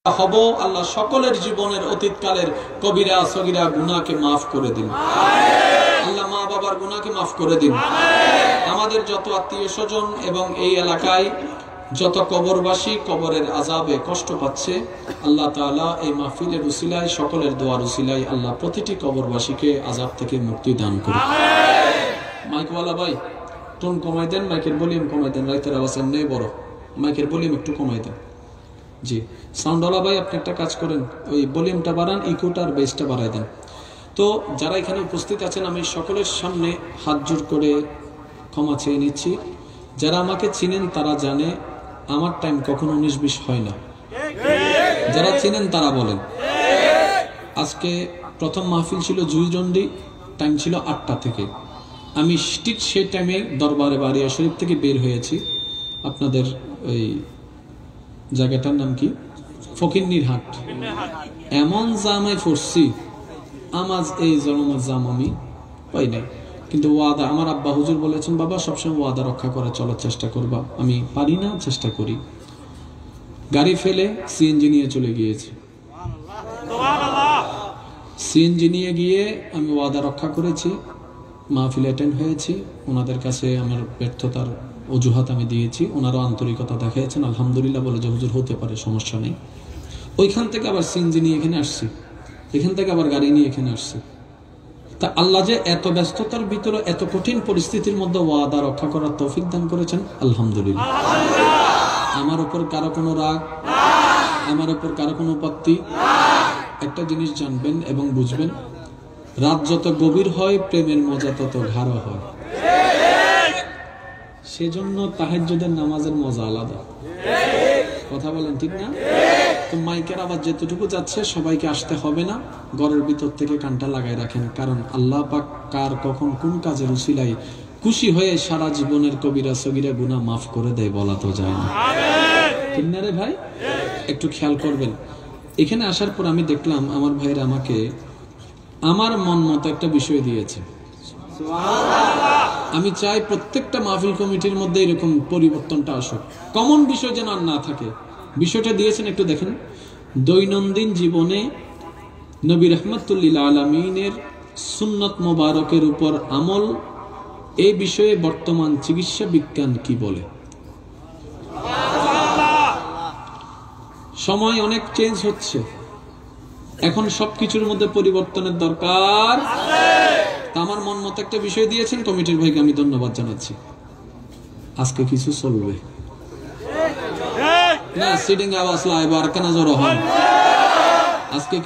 হব আল্লাহ সকলের জীবনের অতীতকালের কবিরা সগীরা গুনাহকে মাফ করে দিন। আল্লাহ মা বাবার গুনাহকে মাফ করে দিন। আমাদের যত আত্মীয় স্বজন এবং এই এলাকায় যত কবরবাসী কবরের আযাবে কষ্ট পাচ্ছে, আল্লাহ তাআলা এই মাহফিলের উসিলায় সকলের দোয়ার উসিলায় আল্লাহ প্রতিটি কবরবাসীকে আযাব থেকে মুক্তি দান করুন। মাইকওয়ালা ভাই টোন কমাই দেন, মাইকের ভলিউম কমাই দেন, রাইতের আওয়াজ এমনি বড়, মাইকের ভলিউম একটু কমাই দেন। জি সাউন্ডওয়ালা ভাই আপনি একটা কাজ করেন, ওই ভলিউমটা বাড়ান, ইকোটা আর বেসটা বাড়াই দেন। তো যারা এখানে উপস্থিত আছেন আমি সকলের সামনে হাত জোড় করে ক্ষমা চেয়ে নিচ্ছি। যারা আমাকে চিনেন তারা জানে আমার টাইম কখনো 19-20 হয় না। যারা চিনেন তারা বলেন। আজকে প্রথম মাহফিল ছিল জুইজন্ডি, টাইম ছিল 8টা থেকে। আমি ঠিক সেই টাইমে দরবারে বাড়িয়া শরীফ থেকে বের হয়েছি। আপনাদের ওই জায়গাটার নাম কি, ফকিন্নির হাট। এমন জামাই পড়ছি, আমাজ এই জলমার জাম আমি পাই নাই। কিন্তু ওয়াদা আমার আব্বা হুজুর বলেছেন, বাবা সবসময় ওয়াদা রক্ষা করে চলার চেষ্টা করবা। আমি পারি না, চেষ্টা করি। গাড়ি ফেলে সিএনজি নিয়ে চলে গিয়েছি। সিএনজি নিয়ে গিয়ে আমি ওয়াদা রক্ষা করেছি, মাহফিল অ্যাটেন্ড হয়েছি। ওনাদের কাছে আমার ব্যর্থতার অজুহাত আমি দিয়েছি, ওনারও আন্তরিকতা দেখিয়েছেন, আলহামদুলিল্লাহ বলে যে হুজুর হতে পারে, সমস্যা নেই। ওইখান থেকে আবার সিএনজি নিয়ে এখানে আসছি, এখান থেকে আবার গাড়ি নিয়ে এখানে আসছি। তা আল্লাহ যে এত ব্যস্ততার ভিতরে এত কঠিন পরিস্থিতির মধ্যে ওয়াদা রক্ষা করার তৌফিক দান করেছেন, আলহামদুলিল্লাহ। আমার উপর কারো কোনো রাগ, আমার উপর কারো কোনো আপত্তি। একটা জিনিস জানবেন এবং বুঝবেন, রাত যত গভীর হয় প্রেমের মজা তত গাঢ় হয়। সেজন্য তাহাজ্জুদের নামাজের মজা আলাদা। কথা বলেন ঠিক না? তো মাইকের আওয়াজ যেতটুকু যাচ্ছে সবাইকে আসতে হবে না, ঘরের ভিতর থেকে কানটা লাগাই রাখেন। কারণ আল্লাহ পাক কার কখন কোন কাজের উসিলায় খুশি হয়ে সারা জীবনের কবিরা সগীরা গুনাহ মাফ করে দেয় বলা তো যায় না। ঠিক না রে ভাই? একটু খেয়াল করবেন। এখানে আসার পর আমি দেখলাম আমার ভাইরা আমাকে আমার মন মতো একটা বিষয় দিয়েছে। আমি চাই প্রত্যেকটা মাহফিল কমিটির মধ্যে এরকম পরিবর্তনটা আসুক, কমন বিষয় যেন আর না থাকে। বিষয়টা দিয়েছেন একটু দেখেন। দৈনন্দিন জীবনে নবী রাহমাতুল লিল আলামিনের সুন্নত মোবারকের উপর আমল, এই বিষয়ে বর্তমান চিকিৎসা বিজ্ঞান কি বলে। সময় অনেক চেঞ্জ হচ্ছে, এখন সবকিছুর মধ্যে পরিবর্তনের দরকার। আমার মন মতো একটা বিষয় দিয়েছেন, কমিটির ভাইকে আমি ধন্যবাদ জানাচ্ছি। আজকে কিছু চলবে না, সিডিং আওয়াজ লাইভ আর কেন জোর হন। আজকে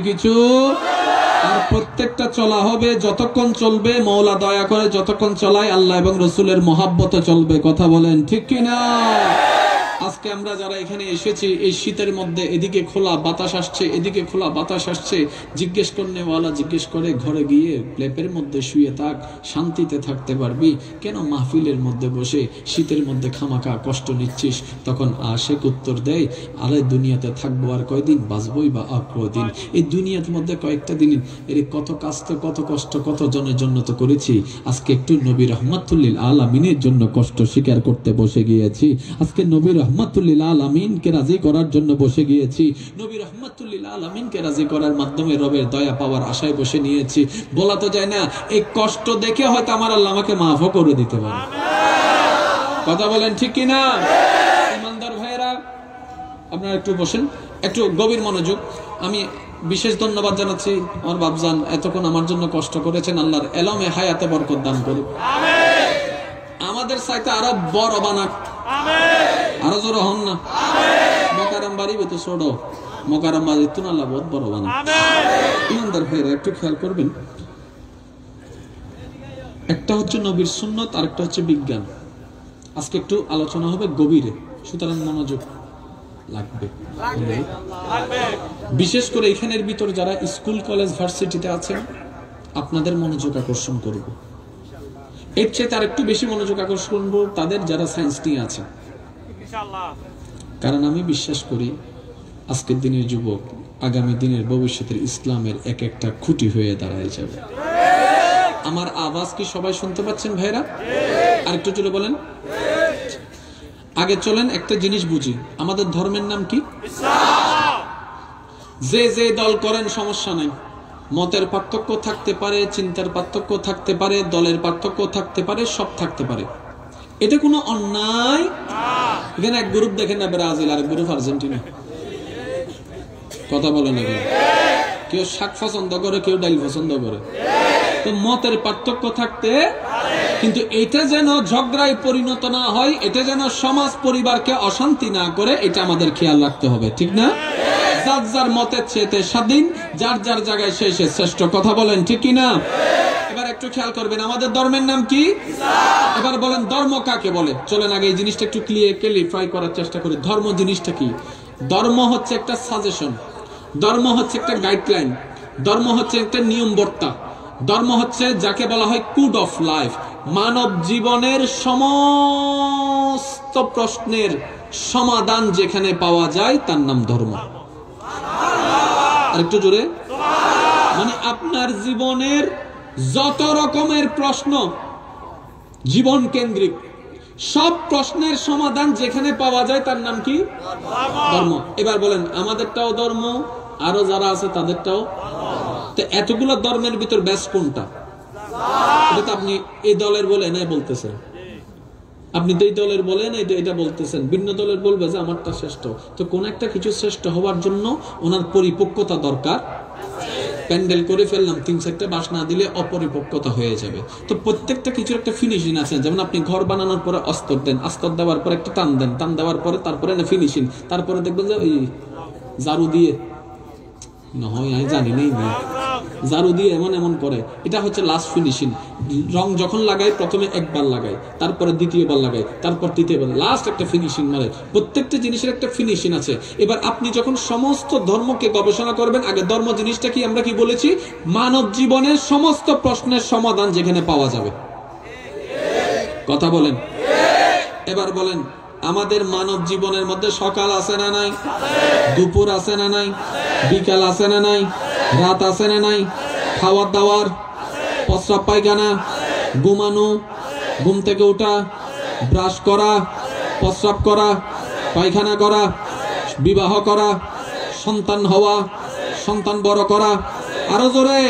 কিছু আর প্রত্যেকটা চলা হবে, যতক্ষণ চলবে মওলা দয়া করে, যতক্ষণ চলায় আল্লাহ এবং রসুলের মহাব্বতে চলবে। কথা বলেন ঠিক কিনা? আজকে আমরা যারা এখানে এসেছি এই শীতের মধ্যে, এদিকে খোলা বাতাস আসছে, এদিকে খোলা বাতাস আসছে, জিজ্ঞেস করনেওয়ালা জিজ্ঞেস করে ঘরে গিয়ে লেপের মধ্যে শুয়ে থাক, শান্তিতে থাকতে পারবি, কেন মাহফিলের মধ্যে বসে শীতের মধ্যে খামাখা কষ্ট নিচ্ছিস? তখন আশেক উত্তর দেয়, আরে দুনিয়াতে থাকবো আর কয়দিন, বাঁচবই বা আর কয়দিন। এই দুনিয়ার মধ্যে কয়েকটা দিন এর কত কাজ, কত কষ্ট, কত জনের জন্য তো করেছি। আজকে একটু নবী রাহমাতুল লিল আলামিনের জন্য কষ্ট স্বীকার করতে বসে গিয়েছি। আজকে নবী রাহমাতুল লিল আলামিনকে রাজি করার জন্য বসে গিয়েছি। নবী রাহমাতুল লিল আলামিনকে রাজি করার মাধ্যমে রবের দয়া পাওয়ার আশায় বসে নিয়েছি। বলা তো যায় না, এই কষ্ট দেখে হয়তো আমার আল্লাহ আমাকে মাফও করে দিতে পারে। কথা বলেন ঠিক কিনা? ইমানদার ভাইয়েরা আপনারা একটু বসেন, একটু গভীর মনোযোগ। আমি বিশেষ ধন্যবাদ জানাচ্ছি আমার বাপজান, এতক্ষণ আমার জন্য কষ্ট করেছেন। আল্লাহর এলমে হায়াতে বরকত দান করুন। আমাদের চাইতে আরো বড় বানাক, আরো জোর হন না। মকারাম বাড়ি তো ছোট, মকারাম বাড়ি তো আল্লাহ বহুত বড় বানাক। ইমানদার ভাইরা একটু খেয়াল করবেন, একটা হচ্ছে নবীর সুন্নত, আর একটা হচ্ছে বিজ্ঞান। আজকে একটু আলোচনা হবে গভীরে, সুতরাং মনোযোগ লাগবে। বিশেষ করে এখানের ভিতর যারা স্কুল কলেজ ভার্সিটিতে আছেন, আপনাদের মনোযোগ আকর্ষণ করব। এর চেয়ে তার একটু বেশি মনোযোগ আকর্ষণ করব তাদের যারা সায়েন্স নিয়ে আছে। কারণ আমি বিশ্বাস করি আজকের দিনের যুবক আগামী দিনের ভবিষ্যতের ইসলামের এক একটা খুঁটি হয়ে দাঁড়ায় যাবে। আমার আওয়াজ কি সবাই শুনতে পাচ্ছেন ভাইরা? আর একটু জোরে বলেন। আগে চলেন একটা জিনিস বুঝি, আমাদের ধর্মের নাম কি? যে যে দল করেন সমস্যা নাই, মতের পার্থক্য থাকতে পারে, চিন্তার পার্থক্য থাকতে পারে, দলের পার্থক্য থাকতে পারে, সব থাকতে পারে, এটা কোনো অন্যায়। এখানে এক গ্রুপ দেখেন না ব্রাজিল, আর এক গ্রুপ আর্জেন্টিনা, কথা বলে না, কেউ শাক পছন্দ করে, কেউ ডাল পছন্দ করে, তো মতের পার্থক্য থাকতে, কিন্তু এটা যেন ঝগড়ায় পরিণত না হয়, এটা যেন সমাজ পরিবারকে অশান্তি না করে, এটা আমাদের খেয়াল রাখতে হবে, ঠিক না? যার যার মতের চেয়ে স্বাধীন, যার যার জায়গায় সে শ্রেষ্ঠ, কথা বলেন ঠিক কিনা? এবার একটু খেয়াল করবেন, আমাদের ধর্মের নাম কি? এবার বলেন ধর্ম কাকে বলে? চলেন আগে এই জিনিসটা একটু ক্লিয়ারিফাই করার চেষ্টা করি। ধর্ম জিনিসটা কি? ধর্ম হচ্ছে একটা সাজেশন, ধর্ম হচ্ছে একটা গাইডলাইন, ধর্ম হচ্ছে একটা নিয়মবর্তা, ধর্ম হচ্ছে যাকে বলা হয় কোড অফ লাইফ। মানব জীবনের সমস্ত প্রশ্নের সমাধান যেখানে পাওয়া যায় তার নাম ধর্ম। আর একটু জোরে, মানে আপনার জীবনের যত রকমের প্রশ্ন জীবন কেন্দ্রিক, সব প্রশ্নের সমাধান যেখানে পাওয়া যায় তার নাম কি? ধর্ম। এবার বলেন আমাদেরটাও ধর্ম, আরো যারা আছে তাদেরটাও। তো এতগুলো ধর্মের ভিতর বেস্ট কোনটা? এটা তো আপনি এই দলের বলে নাই বলতেছেন, আপনি তো এই দলের বলেন এটা বলতেছেন, ভিন্ন দলের বলবে যে আমারটা শ্রেষ্ঠ। তো কোন একটা কিছু শ্রেষ্ঠ হওয়ার জন্য ওনার পরিপক্কতা দরকার। প্যান্ডেল করে ফেললাম, 3-4টা বাঁশ না দিলে অপরিপক্কতা হয়ে যাবে। তো প্রত্যেকটা কিছুর একটা ফিনিশিং আছে। যেমন আপনি ঘর বানানোর পরে অস্তর দেন, অস্তর দেওয়ার পরে একটা টান দেন, টান দেওয়ার পরে তারপরে না ফিনিশিং, তারপরে দেখবেন যে ওই ঝাড়ু দিয়ে না হয়, আমি জানি নেই, ঝাড়ু দিয়ে এমন এমন করে, এটা হচ্ছে লাস্ট ফিনিশিং। রং যখন লাগাই প্রথমে একবার লাগাই, তারপরে দ্বিতীয়বার লাগাই, তারপর তৃতীয়বার, লাস্ট একটা ফিনিশিং মারে। প্রত্যেকটা জিনিসের একটা ফিনিশিং আছে। এবার আপনি যখন সমস্ত ধর্মকে গবেষণা করবেন, আগে ধর্ম জিনিসটা কি আমরা কি বলেছি? মানব জীবনের সমস্ত প্রশ্নের সমাধান যেখানে পাওয়া যাবে, কথা বলেন। এবার বলেন আমাদের মানব জীবনের মধ্যে সকাল আছে না নাই? দুপুর আছে না নাই? বিকাল আছে না নাই? রাত আছে না নাই? খাওয়ার দাওয়ার, প্রস্রাব পায়খানা, ঘুমানো, ঘুম থেকে ওঠা, ব্রাশ করা, প্রস্রাব করা, পায়খানা করা, বিবাহ করা, সন্তান হওয়া, সন্তান বড় করা, আরো জোরে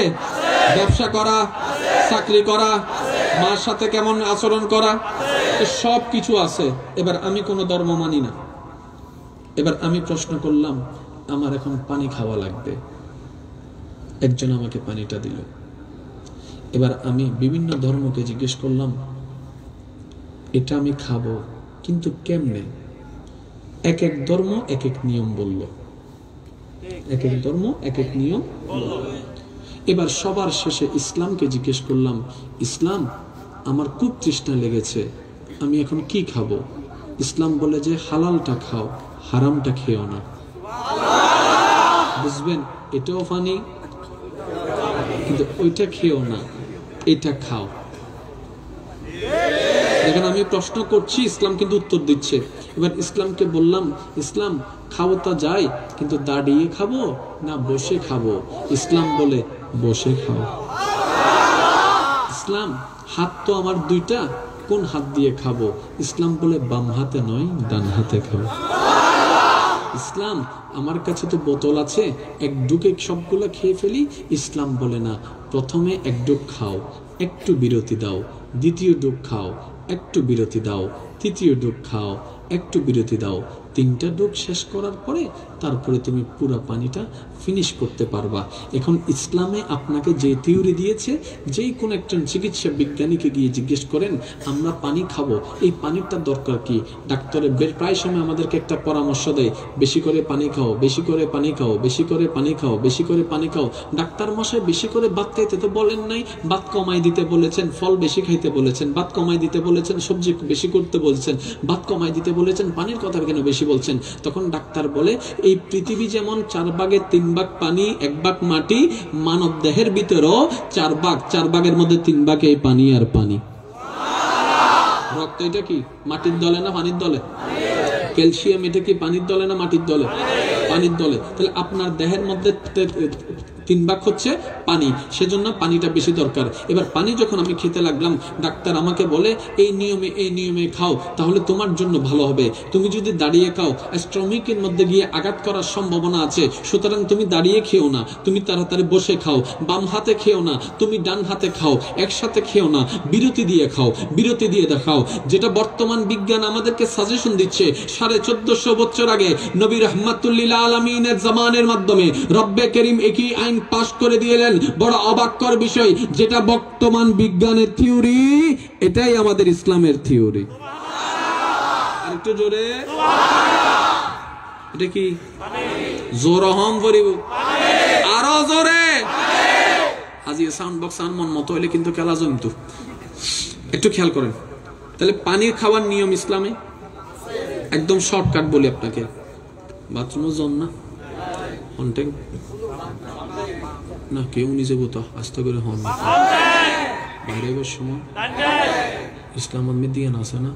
ব্যবসা করা, চাকরি করা, মার সাথে কেমন আচরণ করা, সব কিছু আছে। এবার আমি কোনো ধর্ম মানি না। এবার আমি প্রশ্ন করলাম আমার এখন পানি খাওয়া লাগবে, একজন আমাকে পানিটা দিল। এবার আমি বিভিন্ন ধর্মকে জিজ্ঞেস করলাম এটা আমি খাবো, কিন্তু কেমনে? এক এক ধর্ম এক এক নিয়ম বলল, এক এক ধর্ম এক এক নিয়ম বলল। এবার সবার শেষে ইসলামকে জিজ্ঞেস করলাম, ইসলাম আমার খুব তৃষ্ণা লেগেছে, আমি এখন কি খাবো? ইসলাম বলে যে হালালটা খাও, হারামটা খেও না। বুঝবেন, এটাও ফানি, কিন্তু ওইটা খেও না, এটা খাও। দেখেন আমি প্রশ্ন করছি, ইসলাম কিন্তু উত্তর দিচ্ছে। এবার ইসলামকে বললাম, ইসলাম খাওয়াটা যায়, কিন্তু দাঁড়িয়ে খাবো না বসে খাবো? ইসলাম বলে বসে খাও। ইসলাম হাত তো আমার দুইটা, কোন হাত দিয়ে খাবো? ইসলাম বলে বাম হাতে নয়, ডান হাতে খাবো। ইসলাম আমার কাছে তো বোতল আছে, এক ডুকে সবগুলো খেয়ে ফেলি। ইসলাম বলে না, প্রথমে এক ডুক খাও, একটু বিরতি দাও, দ্বিতীয় ডুক খাও, একটু বিরতি দাও, তৃতীয় ডুক খাও, একটু বিরতি দাও, 3টা ডুব শেষ করার পরে তারপরে তুমি পুরো পানিটা ফিনিশ করতে পারবা। এখন ইসলামে আপনাকে যে থিওরি দিয়েছে, যেই কোন একজন চিকিৎসা বিজ্ঞানীকে গিয়ে জিজ্ঞেস করেন আমরা পানি খাবো, এই পানিটার দরকার কি? ডাক্তারের প্রায় সময় আমাদেরকে একটা পরামর্শ দেয়, বেশি করে পানি খাও, বেশি করে পানি খাও, বেশি করে পানি খাও, বেশি করে পানি খাও। ডাক্তার মশাই বেশি করে ভাত খাইতে তো বলেন নাই, ভাত কমাই দিতে বলেছেন, ফল বেশি খাইতে বলেছেন, ভাত কমাই দিতে বলেছেন, সবজি বেশি করতে বলছেন, ভাত কমাই দিতে বলেছেন, পানির কথা কেন বেশি বলছেন? তখন ডাক্তার বলে এই পৃথিবী যেমন 4 ভাগের 3 ভাগ পানি, 1 ভাগ মাটি, মানব দেহের ভিতরও 4 ভাগ, 4 ভাগের মধ্যে 3 ভাগ এই পানি আর পানি। রক্ত এটা কি মাটির দলে না পানির দলে? ক্যালসিয়াম এটা কি পানির দলে না মাটির দলে? পানির দলে। তাহলে আপনার দেহের মধ্যে 3 ভাগ হচ্ছে পানি, সেজন্য পানিটা বেশি দরকার। এবার পানি যখন আমি খেতে লাগলাম, ডাক্তার আমাকে বলে এই নিয়মে খাও, তাহলে তোমার জন্য ভালো হবে। তুমি যদি দাঁড়িয়ে খাও স্ট্রমিকের মধ্যে গিয়ে আঘাত করার সম্ভাবনা আছে, সুতরাং তুমি দাঁড়িয়ে খেও না, তুমি তাড়াতাড়ি বসে খাও। বাম হাতে খেও না, তুমি ডান হাতে খাও। একসাথে খেও না, বিরতি দিয়ে খাও, বিরতি দিয়ে দেখাও। যেটা বর্তমান বিজ্ঞান আমাদেরকে সাজেশন দিচ্ছে। 1450 বছর আগে নবী রাহমাতুল লিল আলামিনের জামানের মাধ্যমে রব্বে করিম একই আইন পাশ করে দিলেন। বড় অবাককর বিষয়, যেটা বর্তমান বিজ্ঞানের থিওরি, এটাই আমাদের ইসলামের থিওরি। আরেকটু জোরে, এটা কি? জোর হম করিব, আরো জোরে। আজি সাউন্ড বক্স আন মন মতো হইলে কিন্তু খেলা জমতো। একটু খেয়াল করেন, তাহলে পানির খাওয়ার নিয়ম ইসলামে একদম শর্টকাট বলি আপনাকে। বাথরুমও জন না, হন্টেং না, কেউ নিজে বোতা আস্তে করে হন বাইরে সময় ইসলাম দিয়ে আছে না?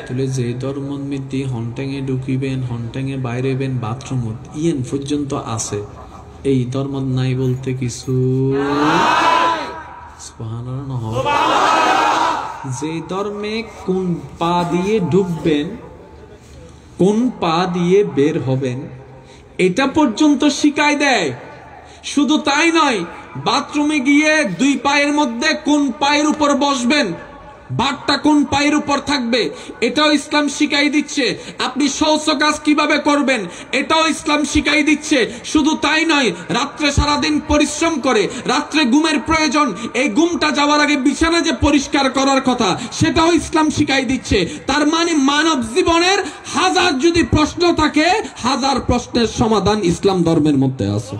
তাহলে যে ধর্ম দিয়ে হন্টেঙে ঢুকিবেন, হন্টেঙে বাইরেবেন, বাথরুম ইয়েন পর্যন্ত আছে, এই ধর্ম নাই বলতে কিছু। যে ধর্মে কোন পা দিয়ে ঢুকবেন, কোন পা দিয়ে বের হবেন, এটা পর্যন্ত শিখাই দেয়। শুধু তাই নয়, বাথরুমে গিয়ে 2 পায়ের মধ্যে কোন পায়ের উপর বসবেন, বাটটা কোন পায়ের উপর থাকবে, এটাও ইসলাম শিখাই দিচ্ছে। আপনি শৌচ কাজ কিভাবে করবেন, এটাও ইসলাম শিখাই দিচ্ছে। শুধু তাই নয়, রাত্রে সারাদিন পরিশ্রম করে রাত্রে ঘুমের প্রয়োজন, এই ঘুমটা যাওয়ার আগে বিছানা যে পরিষ্কার করার কথা, সেটাও ইসলাম শিখাই দিচ্ছে। তার মানে মানব জীবনের 1000 যদি প্রশ্ন থাকে, 1000 প্রশ্নের সমাধান ইসলাম ধর্মের মধ্যে আছে।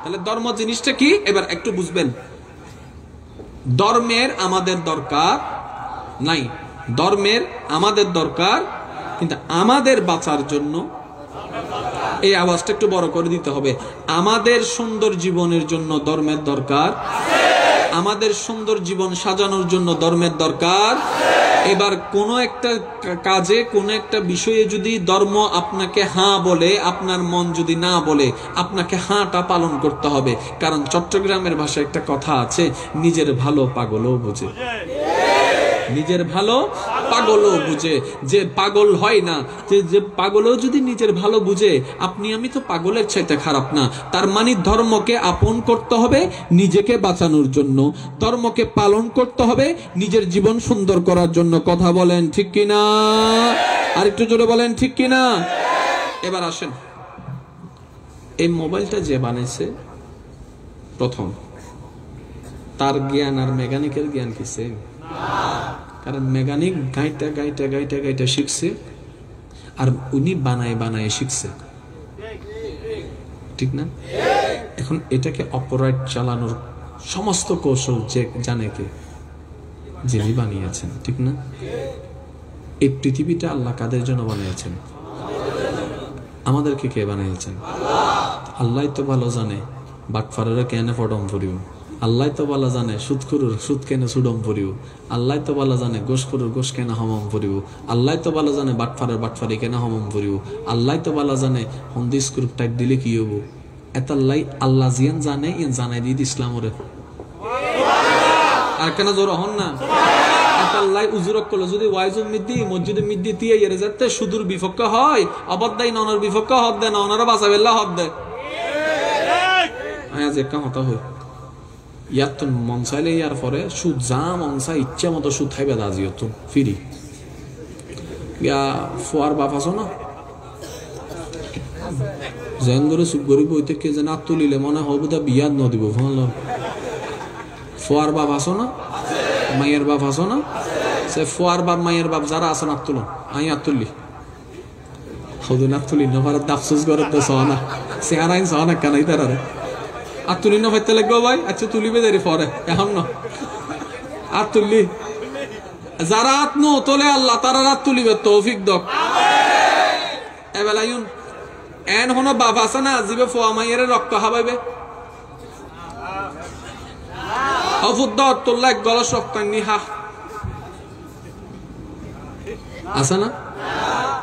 তাহলে ধর্ম জিনিসটা কি এবার একটু বুঝবেন। ধর্মের আমাদের দরকার নাই, ধর্মের আমাদের দরকার, কিন্তু আমাদের বাঁচার জন্য, এই আওয়াজটা একটু বড় করে দিতে হবে, আমাদের সুন্দর জীবনের জন্য ধর্মের দরকার, আমাদের সুন্দর জীবন সাজানোর জন্য ধর্মের দরকার। এবার কোন একটা কাজে, কোন একটা বিষয়ে যদি ধর্ম আপনাকে হ্যাঁ বলে, আপনার মন যদি না বলে, আপনাকে হাঁটা পালন করতে হবে। কারণ চট্টগ্রামের ভাষায় একটা কথা আছে, নিজের ভালো পাগলও বুঝে। নিজের ভালো পাগলও বুঝে। যে পাগল হয় না, যে পাগলও যদি নিজের ভালো বুঝে, আপনি আমি তো পাগলের চাইতে খারাপ না। তার মানে ধর্মকে আপন করতে হবে নিজেকে বাঁচানোর জন্য, ধর্মকে পালন করতে হবে নিজের জীবন সুন্দর করার জন্য। কথা বলেন ঠিক কিনা? আর একটু জোরে বলেন ঠিক কিনা? এবার আসেন, এই মোবাইলটা যে বানাইছে প্রথম, তার জ্ঞান আর মেকানিকের জ্ঞান কি সেম? কারণ মেকানিক গাইটা গাইটা গাইটা গাইটা শিখছে, আর উনি বানায় বানায় শিখছে, ঠিক না? এখন এটাকে অপারেট চালানোর সমস্ত কৌশল যে জানে কে? যিনি বানিয়েছেন, ঠিক না? এই পৃথিবীটা আল্লাহ কাদের জন্য বানিয়েছেন? আমাদেরকে কে বানিয়েছেন? আল্লাহ তো ভালো জানে বাটফারের কেন ফটম পড়িব, আল্লাহ তো ভালো জানে সুদখুরুর সুদ কেন সুডম পড়িব, আল্লাহ তো ভালো জানে গোশখুরুর গোশ কেন হমম পড়িব, আল্লাহ তো ভালো জানে বাটফারের বাটফারি কেন হমম পড়িব, আল্লাহ তো ভালো জানে হন্দিস গ্রুপ টাইপ দিলে কি হব। এতাল্লাই আল্লাহ জিয়ান জানে, ইন জানাই দিয়ে ইসলাম ওরে। আর কেন জোর হন না? এতাল্লাই উজুরক করলো যদি ওয়াইজুল মিদ্দি মসজিদে মিদ্দি তিয়া ইয়ে যাতে সুদূর বিপক্ষ হয়, অবদাই ননার বিপক্ষ হক দেয়, ননারা বাঁচাবেল্লা হক দেয়। আজ একটা হতা হয় ইয়ার তো মন চাইলে ইয়ার পরে সুদ যা মন চাই ইচ্ছা মতো সুদ খাইবে দাজিও তো ফিরি গিয়া ফোয়ার বাপ আছো না, যেন ধরে চুপ করি বইতে কে যেন আত তুলিলে মনে হব তা বিয়াদ নদিব। ফোয়ার বাপ আছো না, মাইয়ের বাপ আছো না, সে ফোয়ার বাপ মাইয়ের বাপ যারা আছেন আত তুলো, আমি আত তুললি সদিন আত তুলি না ভারত দাফসুস করে তো সহনা সে আর আইন সহনা কেনাই তার আর তুলি না ফাইতে লাগবো ভাই। আচ্ছা তুলিবে দেরি পরে, এখন না আর তুললি যারা হাত নো তোলে আল্লাহ তারা রাত তুলিবে তৌফিক দক। এবেলাইন এন হনো বাপ আছে না জিবে ফোয়া মাইয়ের রক্ত হাবাইবে অফুদ্দ তোল্লা এক গলস রক্ত নিহা আছে না?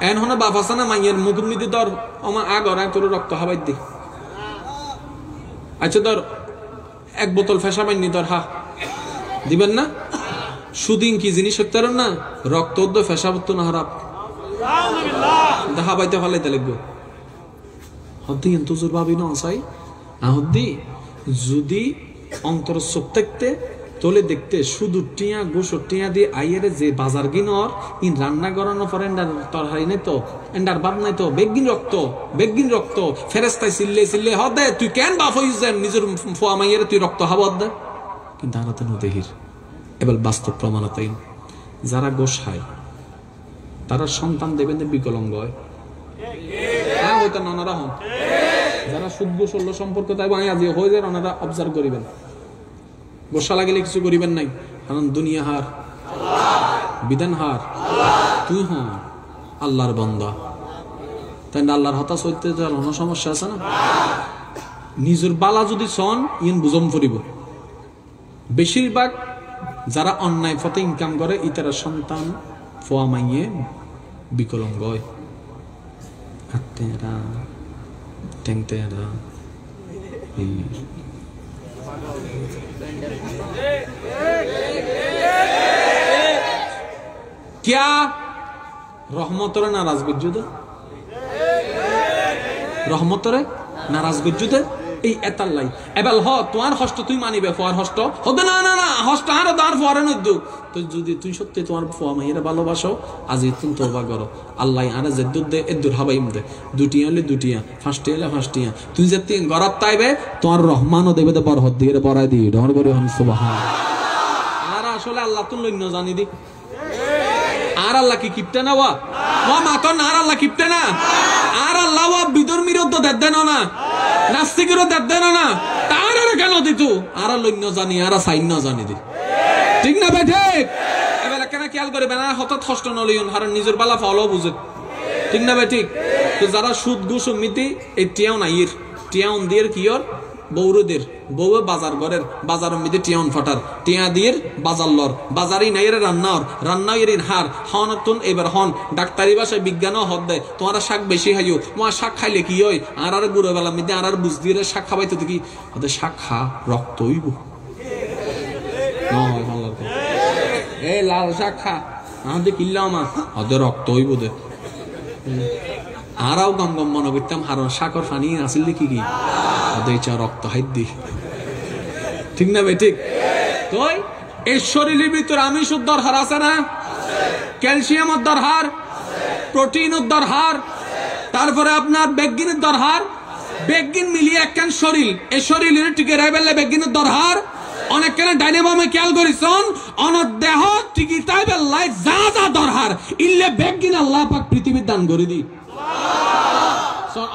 এন হনো বাপ আছে না মাইয়ের মুখ মিদি দর আমার আগর তোর রক্ত হাবাই দি আচ্ছা ধর 1 বোতল ফেসা পাইনি ধর, হা দিবেন না? সুদিন কি জিনিস হতে পারেন না, রক্ত ফেসা পড়তো না হারাপ দেখা পাইতে ফেলাইতে লাগবে। হদ্দি এন্তজোর ভাবি না আসাই আহদ্দি যদি অন্তর চোখ থাকতে তোলে দেখতে শুধু টিয়া গোসর টিয়া দিয়ে আইয়ারে যে বাজার গিনর ইন রান্না করানো পরে এন্ডার তরহারি নাই তো, এন্ডার ভাত নাই তো, বেগিন রক্ত ফেরেস্তায় চিল্লে হদে তুই কেন বাপ হইস যান নিজের ফোয়া মাইয়ারে তুই রক্ত হাবদ দে। কিন্তু আরাতে নদেহির এবার বাস্তব প্রমাণতাই যারা গোস খায় তারা সন্তান দেবেন বিকলঙ্গ হয়। হ্যাঁ হয়তো নানারা হন যারা শুদ্ধ ষোলো সম্পর্ক তাই আজি হয়ে যায় ওনারা অবজার্ভ করিবেন। গোসা লাগিলে কিছু করিবেন নাই, কারণ দুনিয়া হার বিধান হার তুই হ আল্লাহর বান্দা, তাই আল্লাহর হতাশ হইতে কোনো সমস্যা আছে না? নিজের বালা যদি সন ইন বুঝম ফুরিব। বেশিরভাগ যারা অন্যায় পথে ইনকাম করে ইতারা সন্তান ফোয়া মাইয়ে বিকলঙ্গ হয়। क्या রহমতরে নারাজ গজ্জুদে, রহমতরে নারাজ গজ্জুদে এই এতাল্লাই এবাল হ তোমার হষ্ট তুই মানিবে ফোয়ার হষ্ট হতে না না না হষ্ট আর দাঁড় ফোয়ারে নদ্দু তো যদি তুই সত্যি তোমার ফোয়া মাইয়ের ভালোবাসো আজি তুমি তোবা করো আল্লাহ আরে জেদ্দুর দে এদ্দুর হাবাইম দে দুটিয়া হলে দুটিয়া ফাঁসটি হলে ফাঁসটিয়া তুই যে তিন গরাত তাইবে তোমার রহমানও দেবে দে বরহত দিয়ে বড়াই দি ডর করে হন সুবহান। আর আসলে আল্লাহ তুই লইন্য জানি দি আর আল্লাহ কি কিপতে না ওয়া মাতন আর আল্লাহ কিপতে না আর আল্লাহ ওয়া বিধর্মীরও তো দেন না নাস্তিকেরও দেন না তার আর কেন দিতু আর লইন্য জানি আর সাইন্য জানি দি ঠিক না ভাই ঠিক এবেলা কেন খেয়াল করে বেনা হঠাৎ হষ্ট নলিয়ন হার নিজের বালা ফলো বুঝে ঠিক না ভাই ঠিক। তো যারা সুদ ঘুষ মিতি এই টিয়াও নাইয়ের টিয়াউন দিয়ে কিয়র বৌরদের বউ বাজার ঘরের বাজার মিতে টিয়াউন ফাটার টিয়া দিয়ে বাজার লর বাজারই নাইয়ের রান্নাও এর হার হন এবার হন ডাক্তারি ভাষায় বিজ্ঞানও হদ দেয় তোমার শাক বেশি খাইও মা শাক খাইলে কি হয় আর গুঁড়ো বেলা মিতে আর বুঝ দিয়ে শাক খাবাইতে কি ওদের শাক খা রক্ত হইব এই লাল শাক খা আমাদের কিনলাম মা ওদের রক্ত হইব দে আরাও গম গম মনে করতাম হারন শাকর ফানি আসিল কি কি ওদের চা রক্ত হাইত দি ঠিক না ভাই ঠিক। তো এই শরীরের ভিতরে আমিষ দরকার আছে না, ক্যালসিয়াম দরকার, প্রোটিন দরকার, তারপরে আপনার বেগিনের দরকার, বেগিন মিলিয়ে একখান শরীর এই শরীরের টিকে রাইবেলে বেগিনের দরকার অনেক কেন ডাইনামামে খেয়াল করিছন অনেক দেহ টিকি তাইবে লাই যা যা দরকার ইল্লে বেগিন আল্লাহ পাক পৃথিবীর দান করে দি